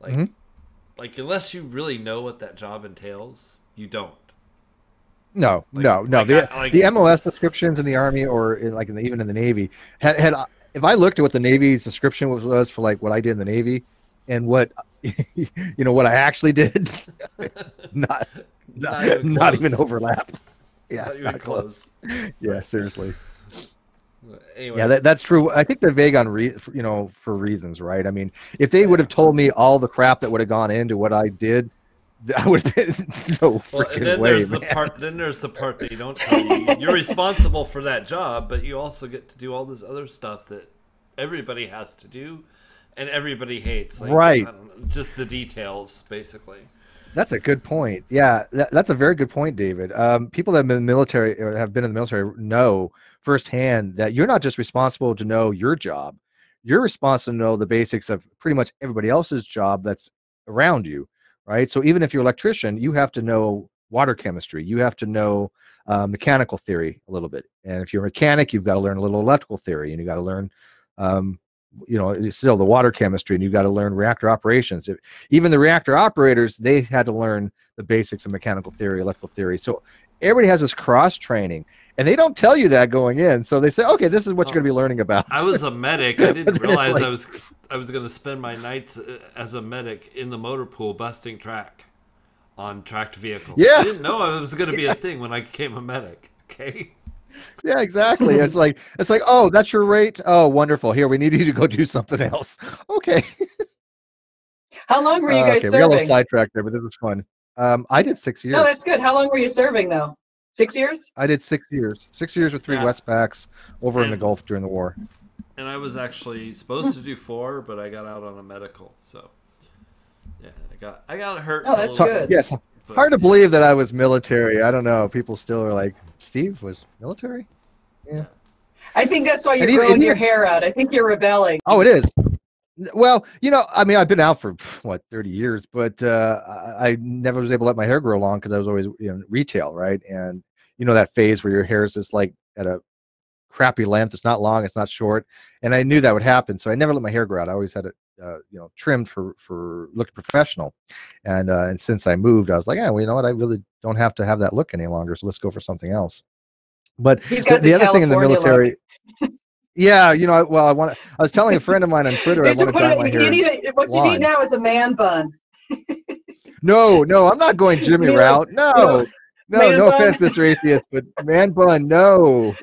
Like unless you really know what that job entails, you don't. No. The MOS descriptions in the Army or even in the Navy had if I looked at what the Navy's description was for like what I did in the Navy and what what I actually did, not even overlap. Yeah, not close. Yeah, seriously. Anyway. Yeah, that's true. I think they're vague on for reasons, right? I mean, if they would have told me all the crap that would have gone into what I did, I would have been no freaking way. Then there's the part that you don't tell you. You're responsible for that job, but you also get to do all this other stuff that everybody has to do, and everybody hates. Right. Just the details, basically. That's a good point. Yeah, that's a very good point, David. People that have been in the military or have been in the military know firsthand that you're not just responsible to know your job. You're responsible to know the basics of pretty much everybody else's job that's around you, right? So even if you're an electrician, you have to know water chemistry. You have to know mechanical theory a little bit. And if you're a mechanic, you've got to learn a little electrical theory, and you got to learn it's still the water chemistry, and you've got to learn reactor operations. Even the reactor operators, they had to learn the basics of mechanical theory, electrical theory. So everybody has this cross training, and they don't tell you that going in. So they say, okay, this is what you're going to be learning about. I was a medic. I didn't realize I was going to spend my nights as a medic in the motor pool busting track on tracked vehicles. Yeah. I didn't know it was going to be a thing when I became a medic. Okay. Yeah, exactly. It's like, oh, that's your rate. Oh, wonderful. Here, we need you to go do something else. Okay. How long were you guys We got a little serving? sidetracked there, but this is fun. I did 6 years. No, that's good. How long were you serving though? 6 years? I did 6 years. 6 years with 3 Westpacks over in the Gulf during the war. And I was actually supposed to do 4, but I got out on a medical. So yeah, I got hurt. Oh, that's good. Yes. Hard to believe that I was military. I don't know. People still are like, Steve was military? Yeah. I think that's why you're growing your hair out. I think you're rebelling. Oh, it is. Well, I mean, I've been out for 30 years, but I never was able to let my hair grow long because I was always retail, right? And that phase where your hair is just like at a crappy length. It's not long, it's not short, and I knew that would happen, so I never let my hair grow out. I always had it, trimmed for looking professional. And since I moved, I was like, well, you know what? I really don't have to have that look any longer, so let's go for something else. But He's got the other thing in the California military, look. yeah, I was telling a friend of mine on Twitter, I You should want to put dye my it, hair what you need blonde. now is a man bun. No, I'm not going Jimmy You need route. a man No bun. offense, Mr. Atheist, but man bun, no.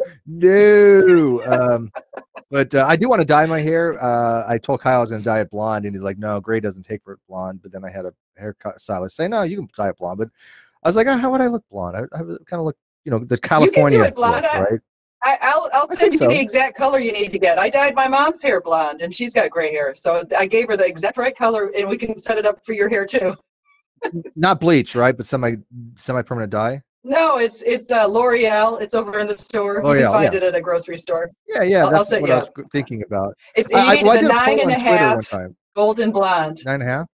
But I do want to dye my hair. I told Kyle I was going to dye it blonde, and he's like, no, gray doesn't take for blonde. But then I had a haircut stylist say, no, you can dye it blonde. But I was like, how would I look blonde? I kind of look, the You can do California it blonde. look, right? I'll I send think you so. the exact color you need to get. I dyed my mom's hair blonde, and she's got gray hair. So I gave her the exact right color, and we can set it up for your hair too. Not bleach, right? But semi-permanent dye. No, it's L'Oreal. It's over in the store. You can L'Oreal, find yeah. it at a grocery store. Yeah, I'll that's set what you I was up. thinking about. You need I the did a poll on Twitter 9.5 one time. golden blonde. 9.5.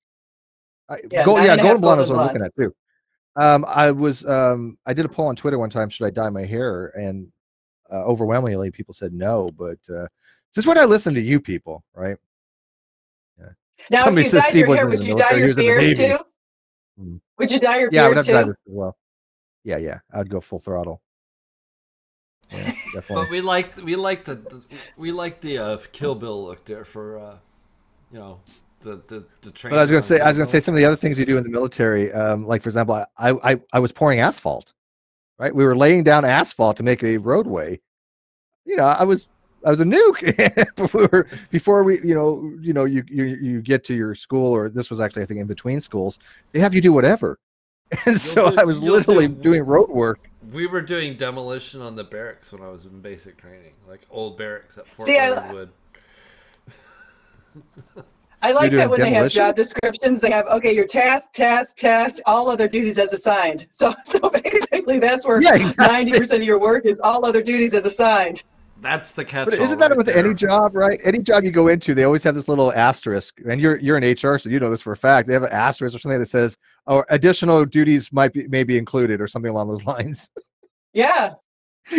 Yeah, Golden blonde is what I was golden looking at too. I did a poll on Twitter one time. Should I dye my hair? And overwhelmingly, people said no. But this is when I listen to you people, right? Yeah. Now, Somebody if you says dyed Steve your hair, wasn't in would the you dye military. He your was in the beard Navy. too? Would you dye your Yeah, I would beard have to dye too? this as well. Yeah, I'd go full throttle. Yeah, definitely. But we like the Kill Bill look there for the train. But I was gonna say some of the other things you do in the military, like for example, I was pouring asphalt, right? We were laying down asphalt to make a roadway. I was a nuke. before we you get to your school, or this was actually I think in between schools, they have you do whatever. And I was literally doing road work. We were doing demolition on the barracks when I was in basic training, like old barracks at Fort See, Leonard Wood. I like that when they have demolition? job descriptions, they have, okay, your task, all other duties as assigned. So basically that's where Yeah, exactly. 90% of your work is all other duties as assigned. That's the catch. But isn't that with any job, right? Any job you go into, they always have this little asterisk. And you're in HR, so you know this for a fact. They have an asterisk or something that says, "Oh, additional duties may be included," or something along those lines. Yeah.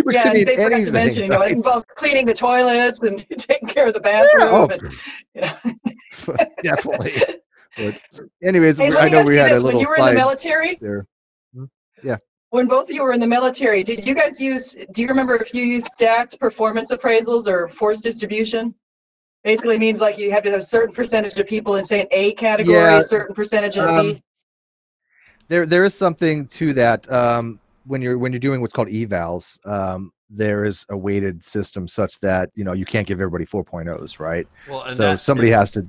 Which Yeah, could mean and they forgot anything, to mention, right? it involves cleaning the toilets and taking care of the bathroom. Definitely. But anyways, Hey, let I me know ask we you had a this. When little you were in the slide military, there. Yeah. when both of you were in the military, do you remember if you used stacked performance appraisals or force distribution? Basically means like you have to have a certain percentage of people in, say, an A category, Yeah, a certain percentage in a B. There is something to that. When you're doing what's called evals, there is a weighted system such that you can't give everybody 4.0s, right? Well, and so somebody has to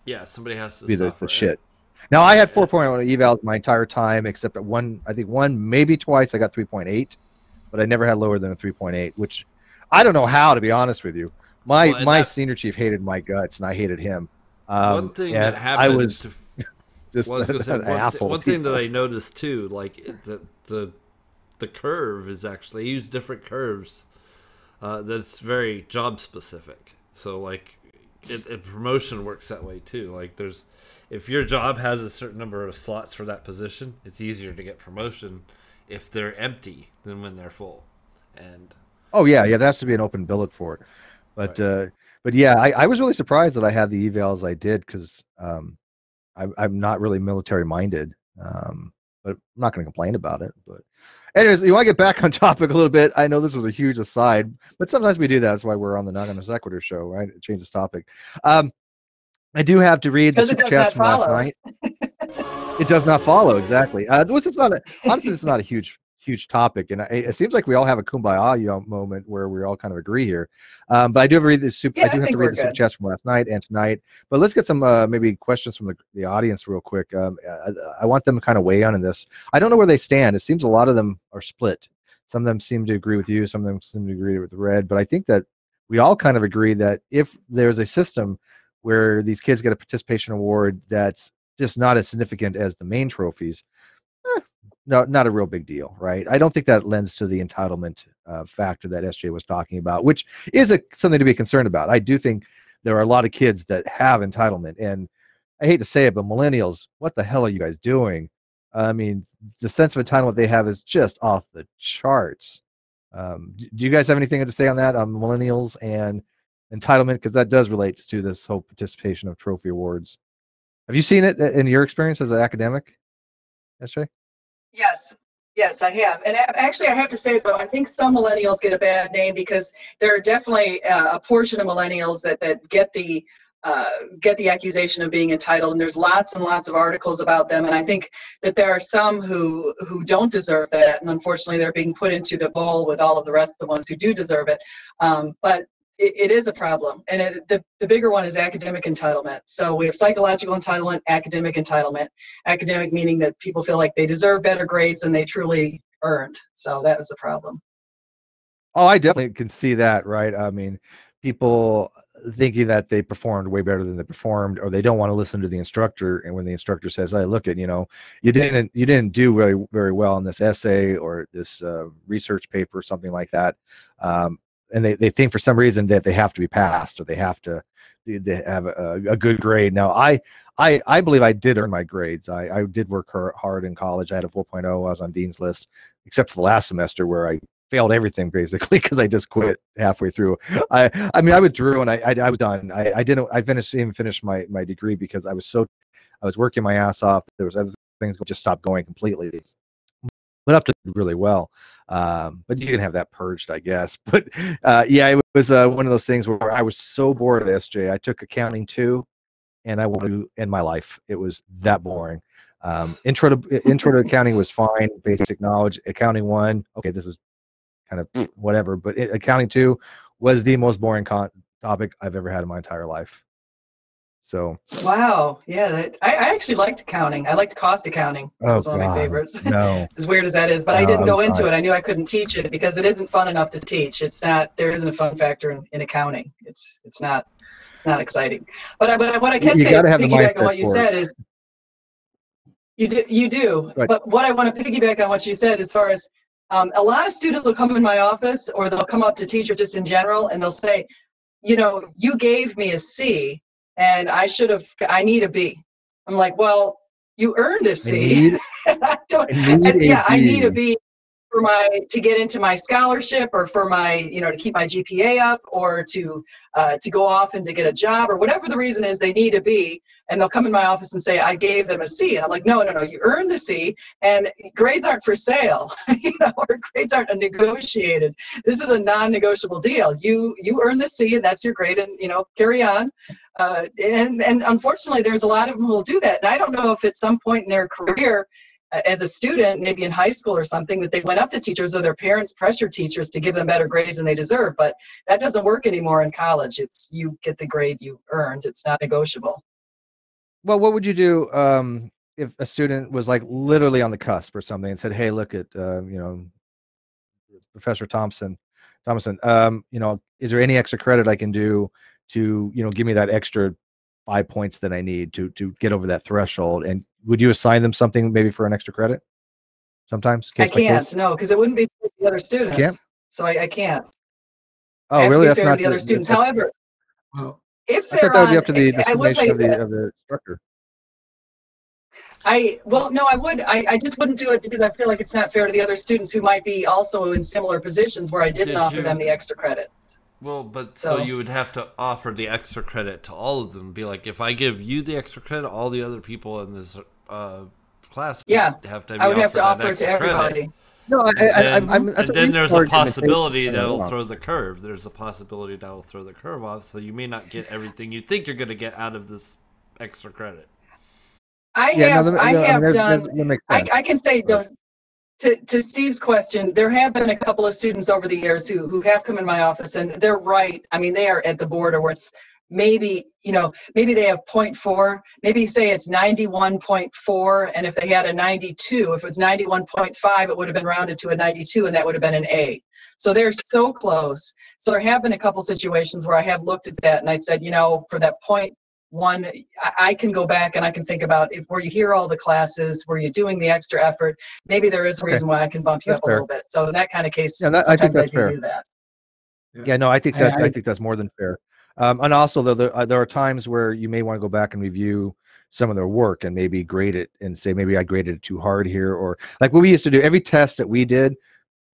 be the shit. Now I had 4.0 evals my entire time, except at one, maybe twice I got 3.8, but I never had lower than a 3.8, which I don't know how, to be honest with you. My senior chief hated my guts, and I hated him. One thing that happened, I was just an asshole. One thing that I noticed too, like the curve is actually, I use different curves that's very job specific. So like promotion works that way too. Like if your job has a certain number of slots for that position, it's easier to get promotion if they're empty than when they're full. And there has to be an open billet for it. But right. But yeah, I was really surprised that I had the evals I did, because I'm not really military minded. But I'm not going to complain about it. But anyways, you want to get back on topic a little bit. I know this was a huge aside, but sometimes we do that. That's why we're on the NonSequitur show, right? It changes topic. I do have to read the super chat from last night. It does not follow, exactly. Honestly, it's not a huge topic, and it seems like we all have a kumbaya moment where we all kind of agree here. But I do have to read the super chats from last night and tonight. But let's get some maybe questions from the audience real quick. I want them to kind of weigh in on this. I don't know where they stand. It seems a lot of them are split. Some of them seem to agree with you. Some of them seem to agree with Red. But I think that we all kind of agree that if there's a system where these kids get a participation award that's just not as significant as the main trophies, no, not a real big deal, right? I don't think that lends to the entitlement factor that SJ was talking about, which is something to be concerned about. I do think there are a lot of kids that have entitlement, and I hate to say it, but millennials, what the hell are you guys doing? I mean, the sense of entitlement they have is just off the charts. Do you guys have anything to say on that, on millennials and entitlement? Because that does relate to this whole participation of trophy awards. Have you seen it in your experience as an academic, SJ? Yes. Yes, I have. And actually, I have to say, though, I think some millennials get a bad name because there are definitely a portion of millennials that get the accusation of being entitled. And there's lots and lots of articles about them. And I think that there are some who don't deserve that. And unfortunately, they're being put into the bowl with all of the rest of the ones who do deserve it. But it is a problem. And the bigger one is academic entitlement. So we have psychological entitlement, academic entitlement. Academic meaning that people feel like they deserve better grades than they truly earned. So that was the problem. Oh, I definitely can see that, right? I mean, people thinking that they performed way better than they performed, or they don't want to listen to the instructor. And when the instructor says, "Hey, look at, you didn't do very, very well in this essay or this research paper," something like that, and they think for some reason that they have to be passed or they have a good grade. Now, I believe I did earn my grades. I did work hard in college. I had a 4.0. I was on Dean's List, except for the last semester where I failed everything basically because I just quit halfway through. I mean, I withdrew and I was done. I didn't finish my degree because I was working my ass off. There was other things that just stopped going completely. Went up to really well, but you can have that purged, I guess. But yeah, it was one of those things where I was so bored at SJ. I took accounting 2, and I wanted to end my life. It was that boring. Intro to accounting was fine, basic knowledge. Accounting 1, okay, this is kind of whatever. But accounting 2 was the most boring topic I've ever had in my entire life. So wow, yeah, I actually liked accounting. I liked cost accounting. That was one of my favorites. No, as weird as that is, but I didn't go into it. I knew I couldn't teach it because it isn't fun enough to teach. There isn't a fun factor in accounting. It's not exciting. But what I can say to piggyback on what you said is you do. Right. But what I want to piggyback on what you said as far as a lot of students will come in my office or they'll come up to teachers just in general and they'll say, you gave me a C and I need a B. I'm like, well, you earned a C. I need a B to get into my scholarship or for my, to keep my GPA up or to go off and to get a job or whatever the reason is they need a B. And they'll come in my office and say, I gave them a C. And I'm like, no, you earned the C and grades aren't for sale, or grades aren't negotiated. This is a non-negotiable deal. You earned the C and that's your grade and, carry on. And unfortunately, there's a lot of them who will do that. And I don't know if at some point in their career, as a student, maybe in high school or something, that they went up to teachers or their parents pressured teachers to give them better grades than they deserve. But that doesn't work anymore in college. It's you get the grade you earned. It's not negotiable. Well, what would you do if a student was like literally on the cusp or something and said, "Hey, look at Professor Thomason, is there any extra credit I can do to give me that extra 5 points that I need to get over that threshold?" And would you assign them something maybe for an extra credit? Sometimes I can't, no, because it wouldn't be fair to the other students. Can't? So I can't. Oh, really? That's fair not to the other students. However, if I thought that would be up to the discrimination of the instructor. I would. I just wouldn't do it because I feel like it's not fair to the other students who might be also in similar positions where I didn't offer them the extra credit. Well, but so you would have to offer the extra credit to all of them. Be like, if I give you the extra credit, all the other people in this class have to. I would have to offer it to everybody. Credit. No, and then there's a possibility that'll throw the curve. There's a possibility that'll throw the curve off. So you may not get everything you think you're going to get out of this extra credit. I can say to Steve's question, there have been a couple of students over the years who have come in my office and they're right. I mean, they are at the border where it's maybe they have 0.4, maybe say it's 91.4. And if they had a 92, if it was 91.5, it would have been rounded to a 92 and that would have been an A. So they're so close. So there have been a couple situations where I have looked at that and I said, for that 0.1, I can go back and I can think about were you here all the classes, were you doing the extra effort? Maybe there is a reason why I can bump you up a little bit. So in that kind of case, I think that's fair. Do that. Yeah, no, I think that's more than fair. And also, there are times where you may want to go back and review some of their work and maybe grade it and say, maybe I graded it too hard here, or like what we used to do. Every test that we did,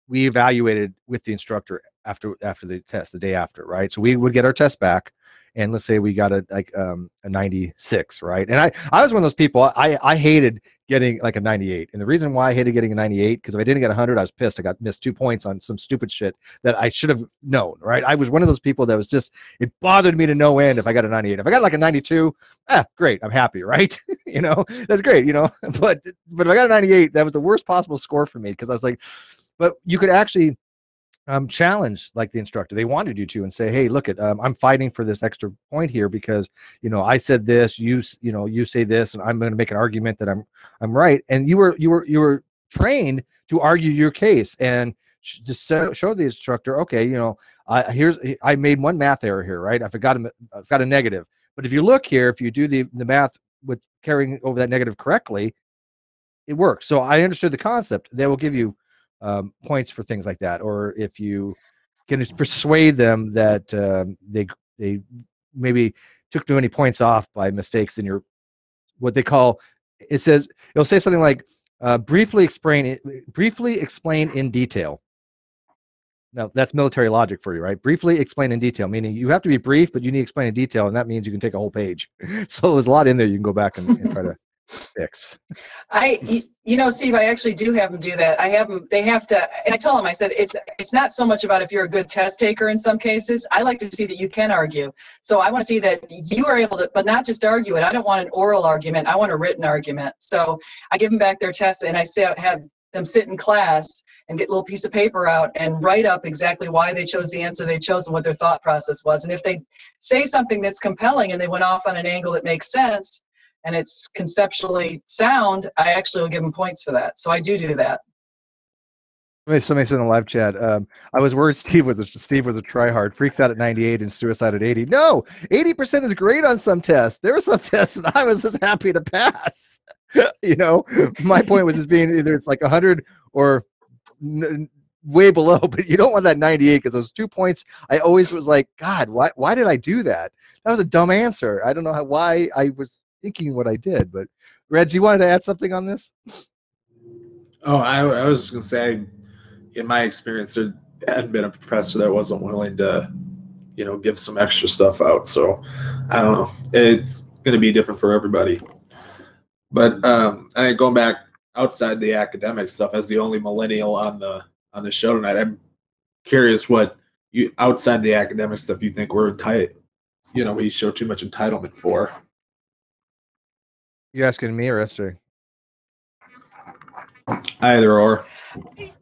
we evaluated with the instructor after the test, the day after, right? So we would get our test back, and let's say we got a 96, right? And I was one of those people. I hated getting like a 98. And the reason why I hated getting a 98, because if I didn't get 100, I was pissed. I missed 2 points on some stupid shit that I should have known, right? I was one of those people that was just, it bothered me to no end if I got a 98. If I got like a 92, great, I'm happy, right? That's great, but if I got a 98, that was the worst possible score for me, because I was like, but you could actually challenge like the instructor. They wanted you to, and say, hey, look, I'm fighting for this extra point here because I said this, you say this, and I'm going to make an argument that I'm right. And you were trained to argue your case and just show the instructor, okay, I made one math error here, right? I've got a negative, but if you look here, if you do the math with carrying over that negative correctly, it works. So I understood the concept. They will give you points for things like that, or if you can persuade them that they maybe took too many points off by mistakes in your what they call, it'll say something like briefly explain in detail. Now that's military logic for you, right? Briefly explain in detail, meaning you have to be brief, but you need to explain in detail, and that means you can take a whole page. So there's a lot in there you can go back and try to fix. Steve, I actually do have them do that. They have to, and I tell them, I said, it's not so much about if you're a good test taker in some cases. I like to see that you can argue. So I want to see that you are able to, but not just argue it. I don't want an oral argument. I want a written argument. So I give them back their tests, and I have them sit in class and get a little piece of paper out and write up exactly why they chose the answer they chose and what their thought process was. And if they say something that's compelling and they went off on an angle that makes sense, and it's conceptually sound, I actually will give them points for that. So I do that. Somebody said in the live chat, I was worried Steve was a tryhard, freaks out at 98 and suicide at 80. No, 80% is great on some tests. There were some tests that I was just happy to pass. My point was just being either it's like 100 or way below, but you don't want that 98, because those 2 points, I always was like, God, why did I do that? That was a dumb answer. I don't know why I was thinking what I did. But Reg, you wanted to add something on this? Oh, I was just gonna say, in my experience, there hadn't been a professor that wasn't willing to, give some extra stuff out. So I don't know. It's gonna be different for everybody. But going back outside the academic stuff, as the only millennial on the show tonight, I'm curious what you outside the academic stuff you think we're we show too much entitlement for. You asking me or Esther? Either or.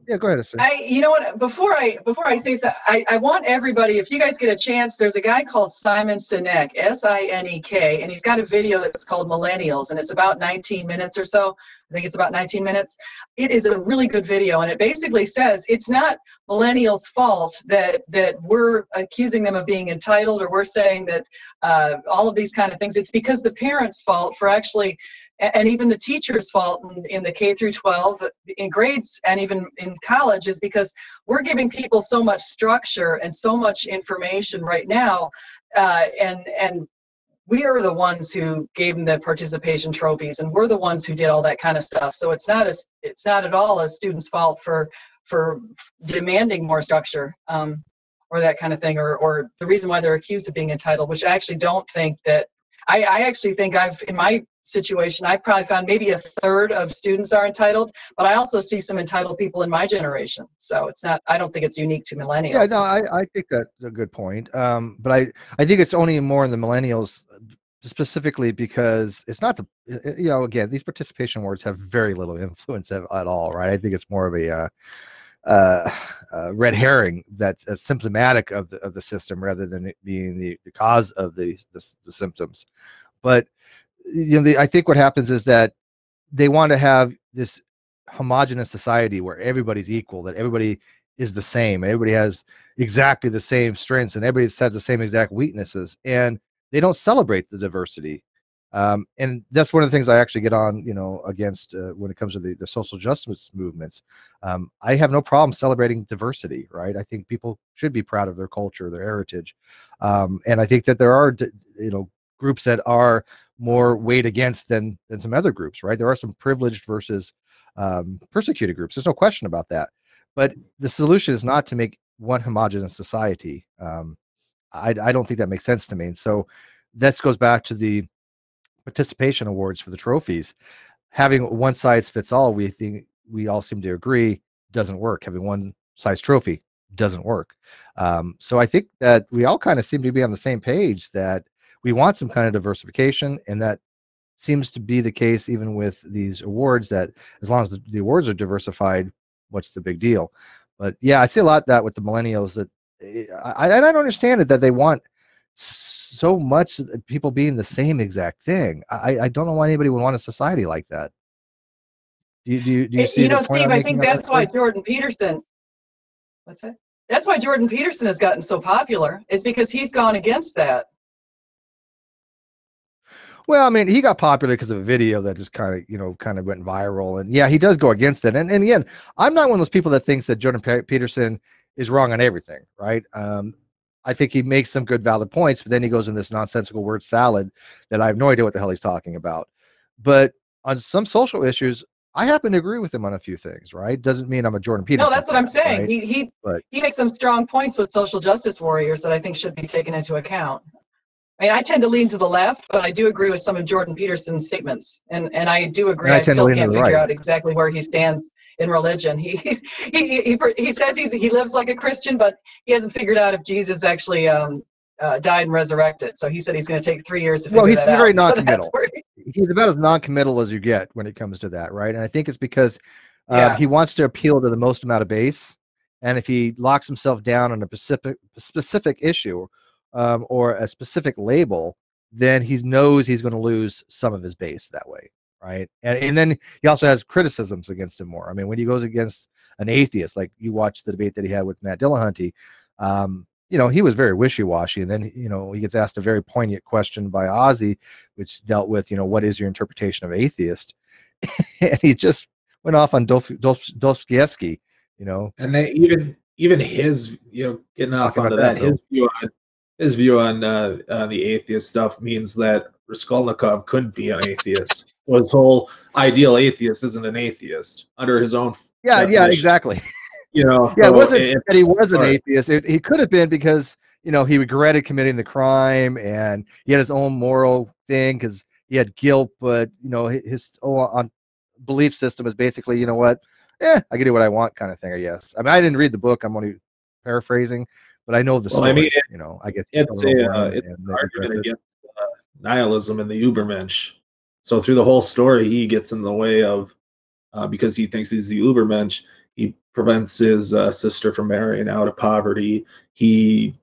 Yeah, go ahead, Esther. You know what? Before I say that, I want everybody, if you guys get a chance, there's a guy called Simon Sinek, Sinek, and he's got a video that's called Millennials, and it's about 19 minutes or so. I think it's about 19 minutes. It is a really good video, and it basically says it's not millennials' fault that we're accusing them of being entitled, or we're saying that all of these kind of things. It's because the parents' fault for actually, and even the teacher's fault in the K through 12 in grades and even in college, is because we're giving people so much structure and so much information right now, and we are the ones who gave them the participation trophies, and we're the ones who did all that kind of stuff. So it's not at all a student's fault for demanding more structure, or that kind of thing, or the reason why they're accused of being entitled, which I actually don't think that. I actually think in my situation, I probably found maybe a third of students are entitled, but I also see some entitled people in my generation. So I don't think it's unique to millennials. Yeah, no, I think that's a good point. But I think it's only more in the millennials specifically because it's not again, these participation awards have very little influence at all, right? I think it's more of a red herring that's symptomatic of the system rather than it being the cause of the symptoms. But I think what happens is that they want to have this homogenous society where everybody's equal, that everybody is the same, everybody has exactly the same strengths, and everybody has the same exact weaknesses, and they don't celebrate the diversity. And that's one of the things I actually get on, against when it comes to the social justice movements. I have no problem celebrating diversity, right? I think people should be proud of their culture, their heritage. And I think that there are, groups that are more weighed against than some other groups, right? There are some privileged versus persecuted groups. There's no question about that. But the solution is not to make one homogenous society. I don't think that makes sense to me. And so that goes back to the participation awards for the trophies. having one size fits all, we all seem to agree doesn't work. Having one size trophy doesn't work. So I think that we all kind of seem to be on the same page that we want some kind of diversification, and that seems to be the case even with these awards, that as long as the awards are diversified, what's the big deal? But yeah, I see a lot that with the millennials, that I don't understand it, that they want so much people being the same exact thing. I don't know why anybody would want a society like that. Do you see the point Steve, I'm I making think on that's that, why Greg? Jordan Peterson, what's that? That's why Jordan Peterson has gotten so popular, is because he's gone against that. Well, I mean, he got popular because of a video that just kind of went viral, and yeah, he does go against it. And again, I'm not one of those people that thinks that Jordan Peterson is wrong on everything, right? I think he makes some good, valid points, but then he goes in this nonsensical word salad that I have no idea what the hell he's talking about. But on some social issues, I happen to agree with him on a few things, right? Doesn't mean I'm a Jordan No, Peterson that's what I'm fan, saying. right? But He makes some strong points with social justice warriors that I think should be taken into account. I mean, I tend to lean to the left, but I do agree with some of Jordan Peterson's statements, and I do agree. and I I tend to still lean to can't the figure right. out exactly where he stands in religion. He says he lives like a Christian, but he hasn't figured out if Jesus actually died and resurrected. So he said he's going to take 3 years to Well, figure he's that very out. So that's non-committal. where, He's about as non-committal as you get when it comes to that, right? And I think it's because yeah. he wants to appeal to the most amount of base, and if he locks himself down on a specific issue or a specific label, then he knows he's going to lose some of his base that way, right? And then he also has criticisms against him more. I mean, when he goes against an atheist, like you watched the debate that he had with Matt Dillahunty, he was very wishy-washy, and then he gets asked a very poignant question by Ozzy, which dealt with what is your interpretation of atheist, and he just went off on Dostoevsky, And they even his getting off talking about onto that. that, So his view on the atheist stuff means that Raskolnikov couldn't be an atheist. So his whole ideal atheist isn't an atheist under his own yeah, definition. exactly. Yeah, it So wasn't that he was an right. atheist. He could have been because he regretted committing the crime, and he had his own moral thing because he had guilt. But his on belief system is basically, what, I can do what I want kind of thing. I guess. I mean, I didn't read the book. I'm only paraphrasing, but I know the Well, I mean, story. I guess he killed it's an old woman it's and an then regrets argument it. against nihilism and the Ubermensch. So through the whole story, he gets in the way of because he thinks he's the Ubermensch. He prevents his sister from marrying out of poverty. He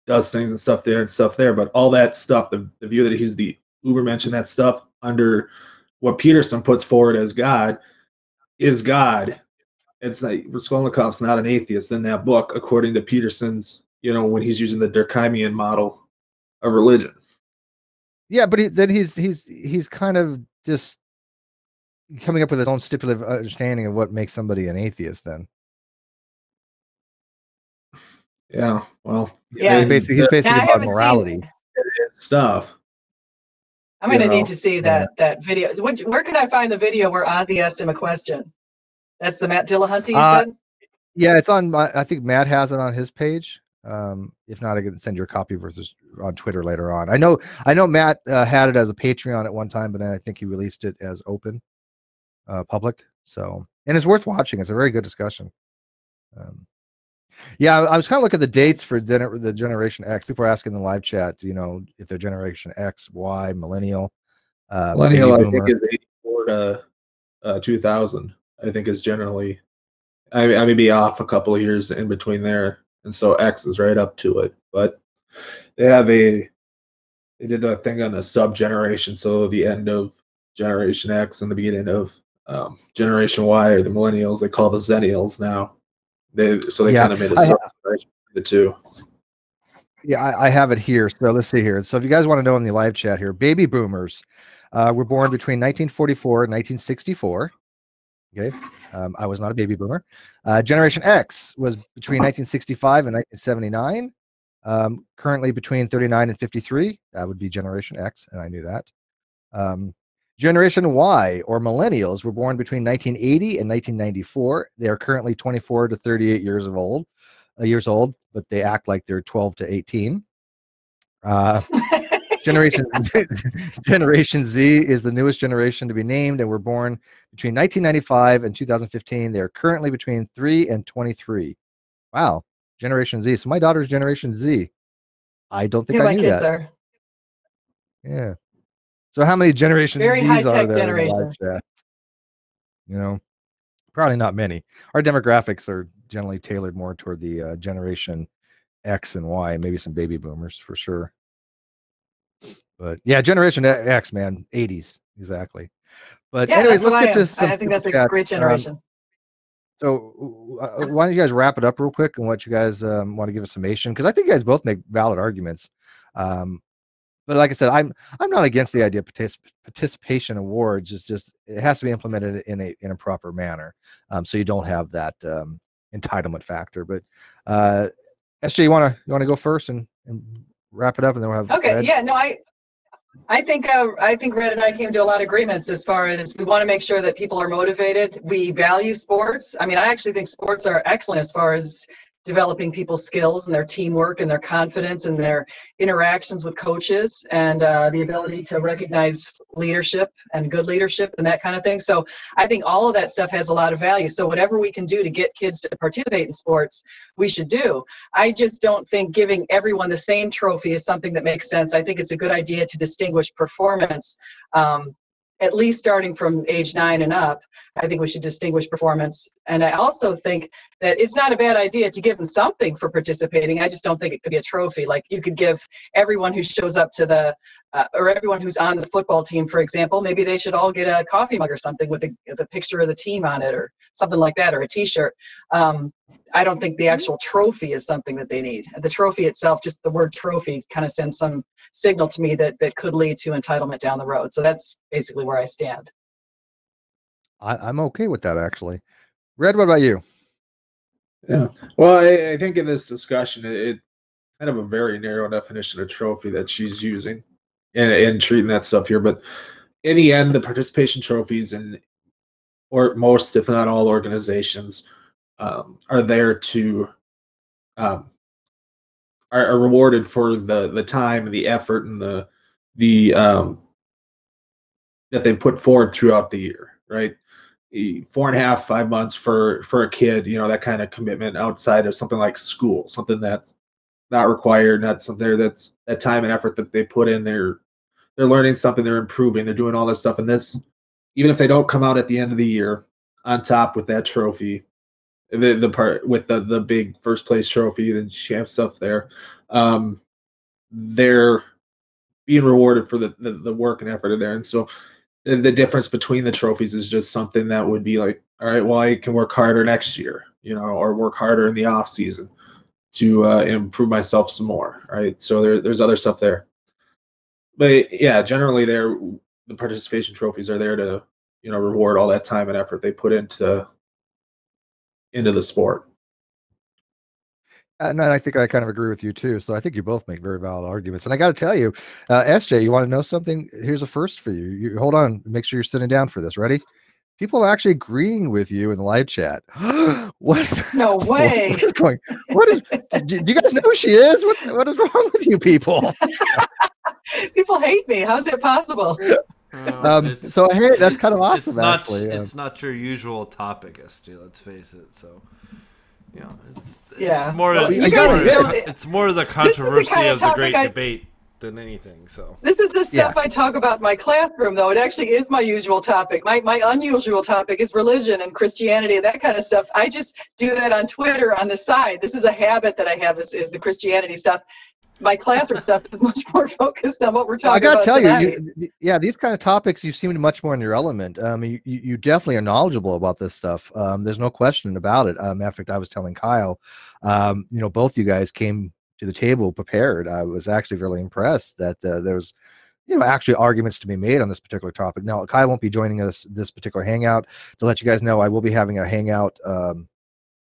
does things and stuff there. But all that stuff, the view that he's the Ubermensch and that stuff under what Peterson puts forward as God is God. It's like Raskolnikov's not an atheist in that book, according to Peterson's, when he's using the Durkheimian model of religion. Yeah, but then he's kind of just coming up with his own stipulative understanding of what makes somebody an atheist. Then Yeah, well, Yeah. he's Now, basically I about haven't seen. morality. stuff. I'm going to need know, to see Yeah. that video. Where can I find the video where Ozzy asked him a question? That's the Matt Dillahunty, you said? Yeah, it's on I think Matt has it on his page. If not, I can send you a copy versus on Twitter later on. I know Matt had it as a Patreon at one time, but then I think he released it as open, public. So, and it's worth watching. It's a very good discussion. Yeah, I was kind of looking at the dates for the Generation X. People are asking in the live chat, if they're Generation X, Y, Millennial, Millennial, Baby I think, Boomer. is 84 to 2000. I think is generally. I may be off a couple of years in between there, and so X is right up to it. But they did a thing on the sub generation, so the end of Generation X and the beginning of Generation Y, or the Millennials. They call the Zennials now. They Yeah, kind of made a sub generation between the two. Yeah, I have it here. So let's see here. So if you guys want to know in the live chat here, baby boomers were born between 1944 and 1964. Okay. I was not a baby boomer. Generation X was between 1965 and 1979. Currently between 39 and 53. That would be Generation X, and I knew that. Generation Y, or millennials, were born between 1980 and 1994. They are currently 24 to 38 years old, but they act like they're 12 to 18. Generation Generation Z is the newest generation to be named, and were born between 1995 and 2015. They are currently between 3 and 23. Wow, Generation Z. So my daughter's Generation Z. I don't think Who I my knew kids that. are. Yeah. So how many Generation Very Zs are high-tech there in the live generation. chat? You know, probably not many. Our demographics are generally tailored more toward the Generation X and Y, maybe some baby boomers for sure. But yeah, Generation X, man, 80s, exactly. But Yeah, anyways, that's who let's I get to am. some I think super that's a chats. great generation. So why don't you guys wrap it up real quick and what you guys want to give a summation? Because I think you guys both make valid arguments. But like I said, I'm not against the idea of participation awards. It's just it has to be implemented in a proper manner, so you don't have that entitlement factor. But SJ, you wanna go first and wrap it up, and then we'll have Okay, Red. yeah, no, I think Red and I came to a lot of agreements as far as we want to make sure that people are motivated. We value sports. I mean, I actually think sports are excellent as far as developing people's skills and their teamwork and their confidence and their interactions with coaches and the ability to recognize leadership and good leadership and that kind of thing. So I think all of that stuff has a lot of value. So whatever we can do to get kids to participate in sports, we should do. I just don't think giving everyone the same trophy is something that makes sense. I think it's a good idea to distinguish performance, at least starting from age 9 and up. I think we should distinguish performance. And I also think that it's not a bad idea to give them something for participating. I just don't think it could be a trophy. Like you could give everyone who shows up to the, or everyone who's on the football team, for example, maybe they should all get a coffee mug or something with a picture of the team on it or something like that, or a t-shirt. I don't think the actual trophy is something that they need. The trophy itself, just the word trophy, kind of sends some signal to me that could lead to entitlement down the road. So that's basically where I stand. I'm okay with that actually. Red, what about you? Yeah. Well, I think in this discussion, it's kind of a very narrow definition of trophy that she's using and treating that stuff here. But in the end, the participation trophies or most, if not all, organizations are there to um, are rewarded for the time and the effort and the that they put forward throughout the year, right? 4.5, 5 months for a kid, that kind of commitment outside of something like school, something that's not required, not something that's that time and effort that they put in. They're learning something, they're improving, they're doing all this stuff, and this, even if they don't come out at the end of the year on top with that trophy, the part with the big first place trophy, the champ stuff there, they're being rewarded for the work and effort in there. And so the difference between the trophies is just something that would be like, all right, well, I can work harder next year, or work harder in the off season to improve myself some more, right? So there's other stuff there. But yeah, generally the participation trophies are there to, reward all that time and effort they put into the sport. And I think I kind of agree with you too. So I think you both make very valid arguments. And I got to tell you, SJ, you want to know something? Here's a first for you. Hold on. Make sure you're sitting down for this. Ready? People are actually agreeing with you in the live chat. What? No way. What is going? What is? Do you guys know who she is? What is wrong with you people? People hate me. How's it possible? So hey, that's kind of awesome. It's not, actually, it's not your usual topic, SG. Let's face it. So, Yeah. it's more. Well, it's more the controversy kind of of the great topic debate than anything. So This is the stuff I talk about in my classroom, though. It actually is my usual topic. My unusual topic is religion and Christianity and that kind of stuff. I just do that on Twitter on the side. This is a habit that I have is the Christianity stuff. My classroom stuff is much more focused on what we're talking about tonight. I gotta tell you, yeah, these kind of topics, you seem much more in your element. You definitely are knowledgeable about this stuff. There's no question about it. In fact, I was telling Kyle, both you guys came to the table prepared. I was actually really impressed that there was, actually arguments to be made on this particular topic. Now, Kyle won't be joining us this particular hangout. To let you guys know, I will be having a hangout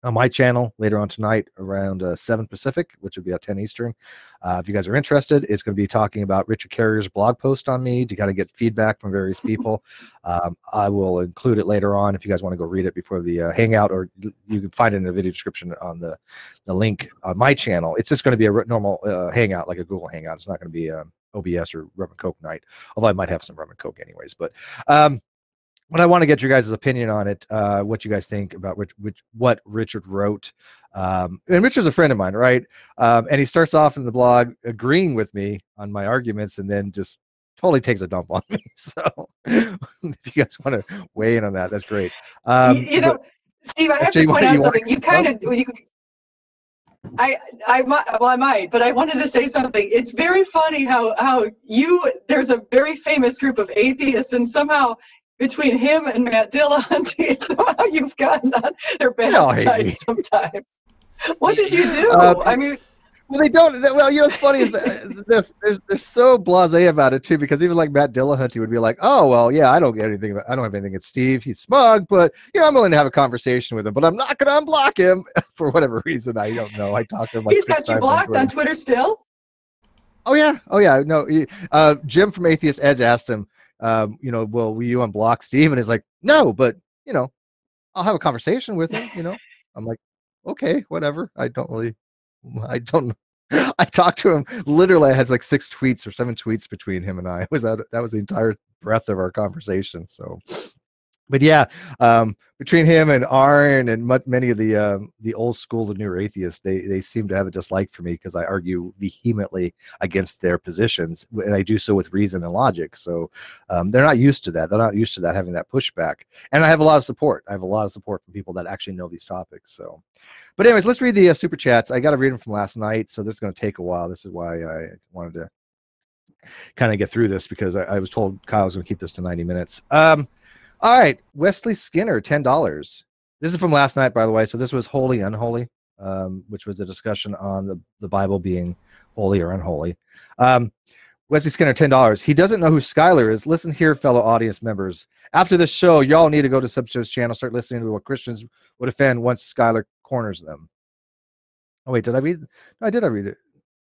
on my channel later on tonight around 7 Pacific, which would be at 10 Eastern. If you guys are interested, it's going to be talking about Richard Carrier's blog post on me to kind of get feedback from various people. I will include it later on if you guys want to go read it before the hangout, or you can find it in the video description on the link on my channel. It's just going to be a normal hangout, like a Google Hangout. It's not going to be OBS or rum and coke night, although I might have some rum and coke anyways. But I want to get your guys' opinion on it, what you guys think about what Richard wrote. And Richard's a friend of mine, right? And he starts off in the blog agreeing with me on my arguments and then just totally takes a dump on me. So if you guys want to weigh in on that, that's great. You know, Steve, I have to point out something. You kind of, I might, but I wanted to say something. It's very funny how there's a very famous group of atheists, and somehow between him and Matt Dillahunty, somehow you've gotten on their bad side sometimes. What did you do? I mean, well, they don't. Well, what's funny is that they're so blasé about it too, because even like Matt Dillahunty would be like, "Oh, well, yeah, I don't have anything against Steve. He's smug, but I'm willing to have a conversation with him, but I'm not going to unblock him for whatever reason. I don't know. I talked to him. Like he's got you blocked on Twitter still. Oh yeah. No, Jim from Atheist Edge asked him, well, will you unblock Steve? And he's like, no, but I'll have a conversation with him. I'm like, okay, whatever. I don't. I talked to him. Literally, I had like 6 tweets or 7 tweets between him and I. That was the entire breadth of our conversation. So, but yeah, between him and Aaron and many of the old school and newer atheists, they seem to have a dislike for me because I argue vehemently against their positions, and I do so with reason and logic. So they're not used to that. They're not used to that, having that pushback. And I have a lot of support. I have a lot of support from people that actually know these topics. So, but anyways, let's read the super chats. I got to read them from last night, so this is going to take a while. This is why I wanted to kind of get through this, because I was told Kyle was going to keep this to 90 minutes. All right, Wesley Skinner, $10. This is from last night, by the way. So this was Holy, Unholy, which was a discussion on the Bible being holy or unholy. Wesley Skinner, $10. He doesn't know who Skylar is. Listen here, fellow audience members. After this show, y'all need to go to Subshow's channel, start listening to what Christians would offend once Skylar corners them. Oh, wait, did I read? No, did I read it?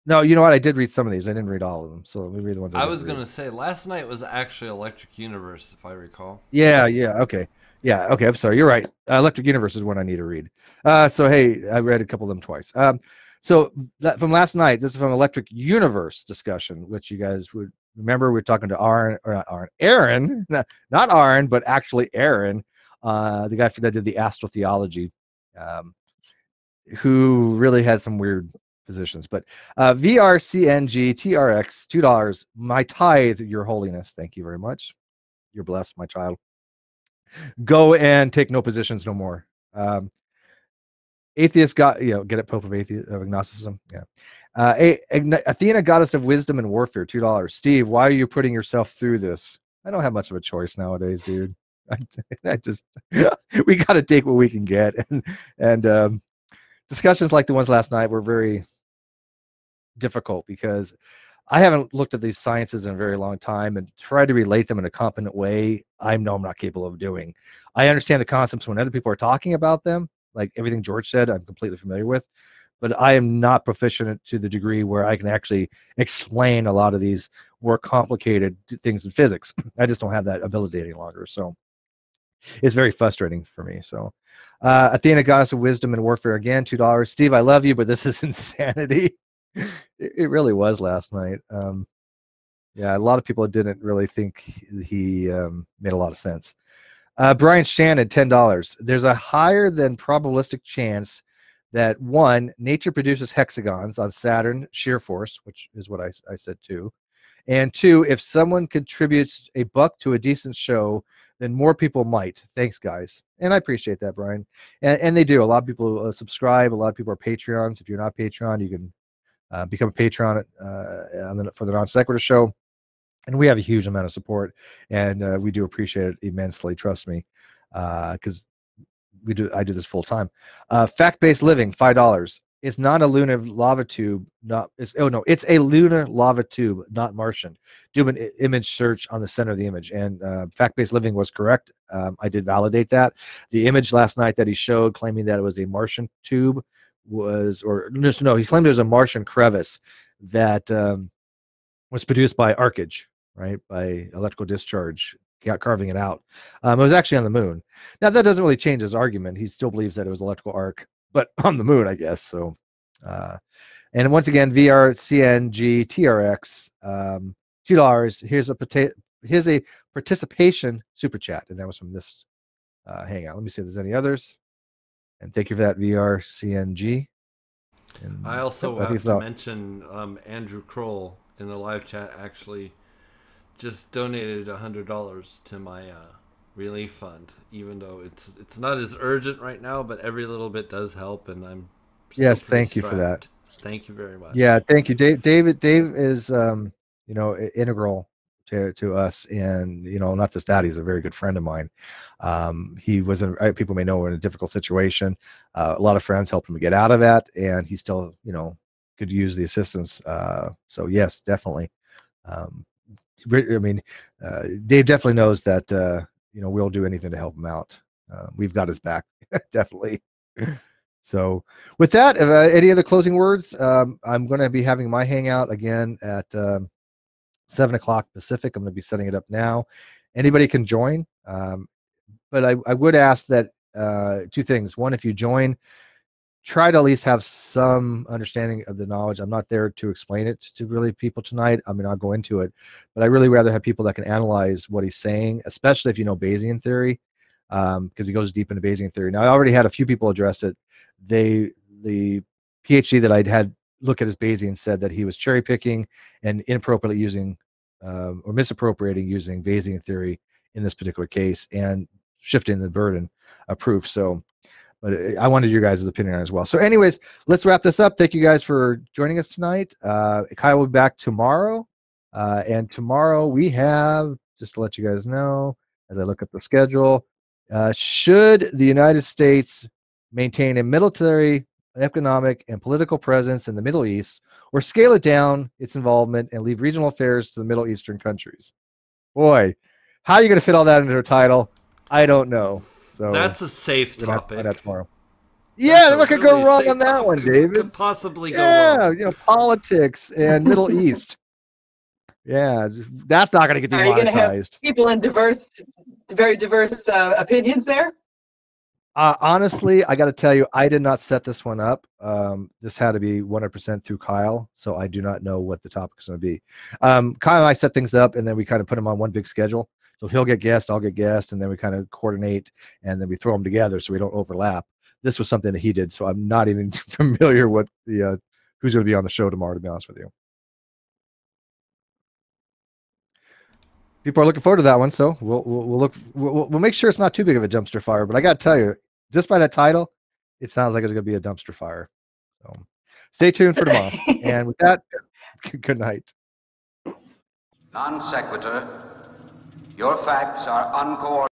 No, you know what? I did read some of these. I didn't read all of them. So let me read the ones I was going to say, last night was actually Electric Universe, if I recall. Yeah, okay. Yeah, okay, I'm sorry. You're right. Electric Universe is one I need to read. So, hey, I read a couple of them twice. So from last night, this is from Electric Universe discussion, which you guys would remember. We were talking to Aaron, not Aaron, but actually Aaron, the guy that did the astrotheology, who really had some weird positions. But VRCNG TRX, $2. My tithe, your holiness. Thank you very much. You're blessed, my child. Go and take no positions no more. Atheist got, get it, Pope of agnosticism. Yeah. Athena, goddess of wisdom and warfare, $2. Steve, why are you putting yourself through this? I don't have much of a choice nowadays, dude. I just we got to take what we can get, and discussions like the ones last night were very difficult because I haven't looked at these sciences in a very long time and tried to relate them in a competent way. I know I'm not capable of doing. I understand the concepts when other people are talking about them, like everything George said, I'm completely familiar with, but I am not proficient to the degree where I can actually explain a lot of these more complicated things in physics. I just don't have that ability any longer. So it's very frustrating for me. So Athena, goddess of wisdom and warfare, again, $2. Steve, I love you, but this is insanity. It really was last night. Yeah, a lot of people didn't really think he made a lot of sense. Brian Shannon, $10. There's a higher than probabilistic chance that 1, nature produces hexagons on Saturn shear force, which is what I said too. And 2, if someone contributes $1 to a decent show, then more people might. Thanks, guys. And I appreciate that, Brian. And they do. A lot of people subscribe. A lot of people are Patreons. If you're not Patreon, you can become a patron for the Non-Sequitur show, and we have a huge amount of support, and we do appreciate it immensely. Trust me, because I do this full time. Fact-based living, $5. It's not a lunar lava tube. It's a lunar lava tube, not Martian. Do an image search on the center of the image, and fact-based living was correct. I did validate that. The image last night that he showed, claiming that it was a Martian tube, he claimed it was a Martian crevice that was produced by arcage, right, by electrical discharge, carving it out. It was actually on the moon. Now that doesn't really change his argument. He still believes that it was electrical arc, but on the moon, I guess. So And once again, VRCNG TRX, $2. Here's a participation super chat, and that was from this hangout. Let me see if there's any others. And thank you for that, VRCNG. And I also I think have it's to all- mention Andrew Kroll in the live chat actually just donated $100 to my relief fund, even though it's not as urgent right now, but every little bit does help, and I'm still Yes, pretty thank you for that. strapped. Thank you very much. Yeah, thank you, Dave. Dave is integral to us, and not just that, he's a very good friend of mine. He was people may know, in a difficult situation. A lot of friends helped him get out of that, and he still could use the assistance. So yes, definitely. I mean, Dave definitely knows that we'll do anything to help him out. We've got his back, definitely. So with that, any other closing words? I'm going to be having my hangout again at 7 o'clock Pacific. I'm going to be setting it up now. Anybody can join. But I would ask that two things. One, if you join, try to at least have some understanding of the knowledge. I'm not there to explain it to really people tonight. I mean, I'll go into it, but I really rather have people that can analyze what he's saying, especially if you know Bayesian theory, because he goes deep into Bayesian theory. Now, I already had a few people address it. The PhD that I'd had look at his Bayesian said that he was cherry picking and inappropriately using or misappropriating using Bayesian theory in this particular case and shifting the burden of proof. So, but I wanted your guys' opinion on it as well. So anyways, let's wrap this up. Thank you guys for joining us tonight. Kyle will be back tomorrow. And tomorrow we have, just to let you guys know, as I look at the schedule, should the United States maintain a military, economic, and political presence in the Middle East, or scale it down its involvement and leave regional affairs to the Middle Eastern countries? Boy, how are you going to fit all that into a title? I don't know. So That's a safe we're gonna have to find out topic. tomorrow. Yeah, what could go really wrong safe on that one, topic. What David? could possibly go Yeah, wrong? politics and Middle East. Yeah, that's not going to get Are you going to have demonetized. people in very diverse opinions there? Honestly, I got to tell you, I did not set this one up. This had to be 100% through Kyle, so I do not know what the topic is going to be. Kyle and I set things up, and then we kind of put them on one big schedule. So he'll get guests, I'll get guests, and then we kind of coordinate, and then we throw them together so we don't overlap. This was something that he did, so I'm not even familiar with the who's going to be on the show tomorrow, to be honest with you. People are looking forward to that one, so we'll make sure it's not too big of a dumpster fire. But I got to tell you, just by that title, it sounds like it's going to be a dumpster fire. So stay tuned for tomorrow. And with that, good night. Non sequitur. Your facts are uncoordinated.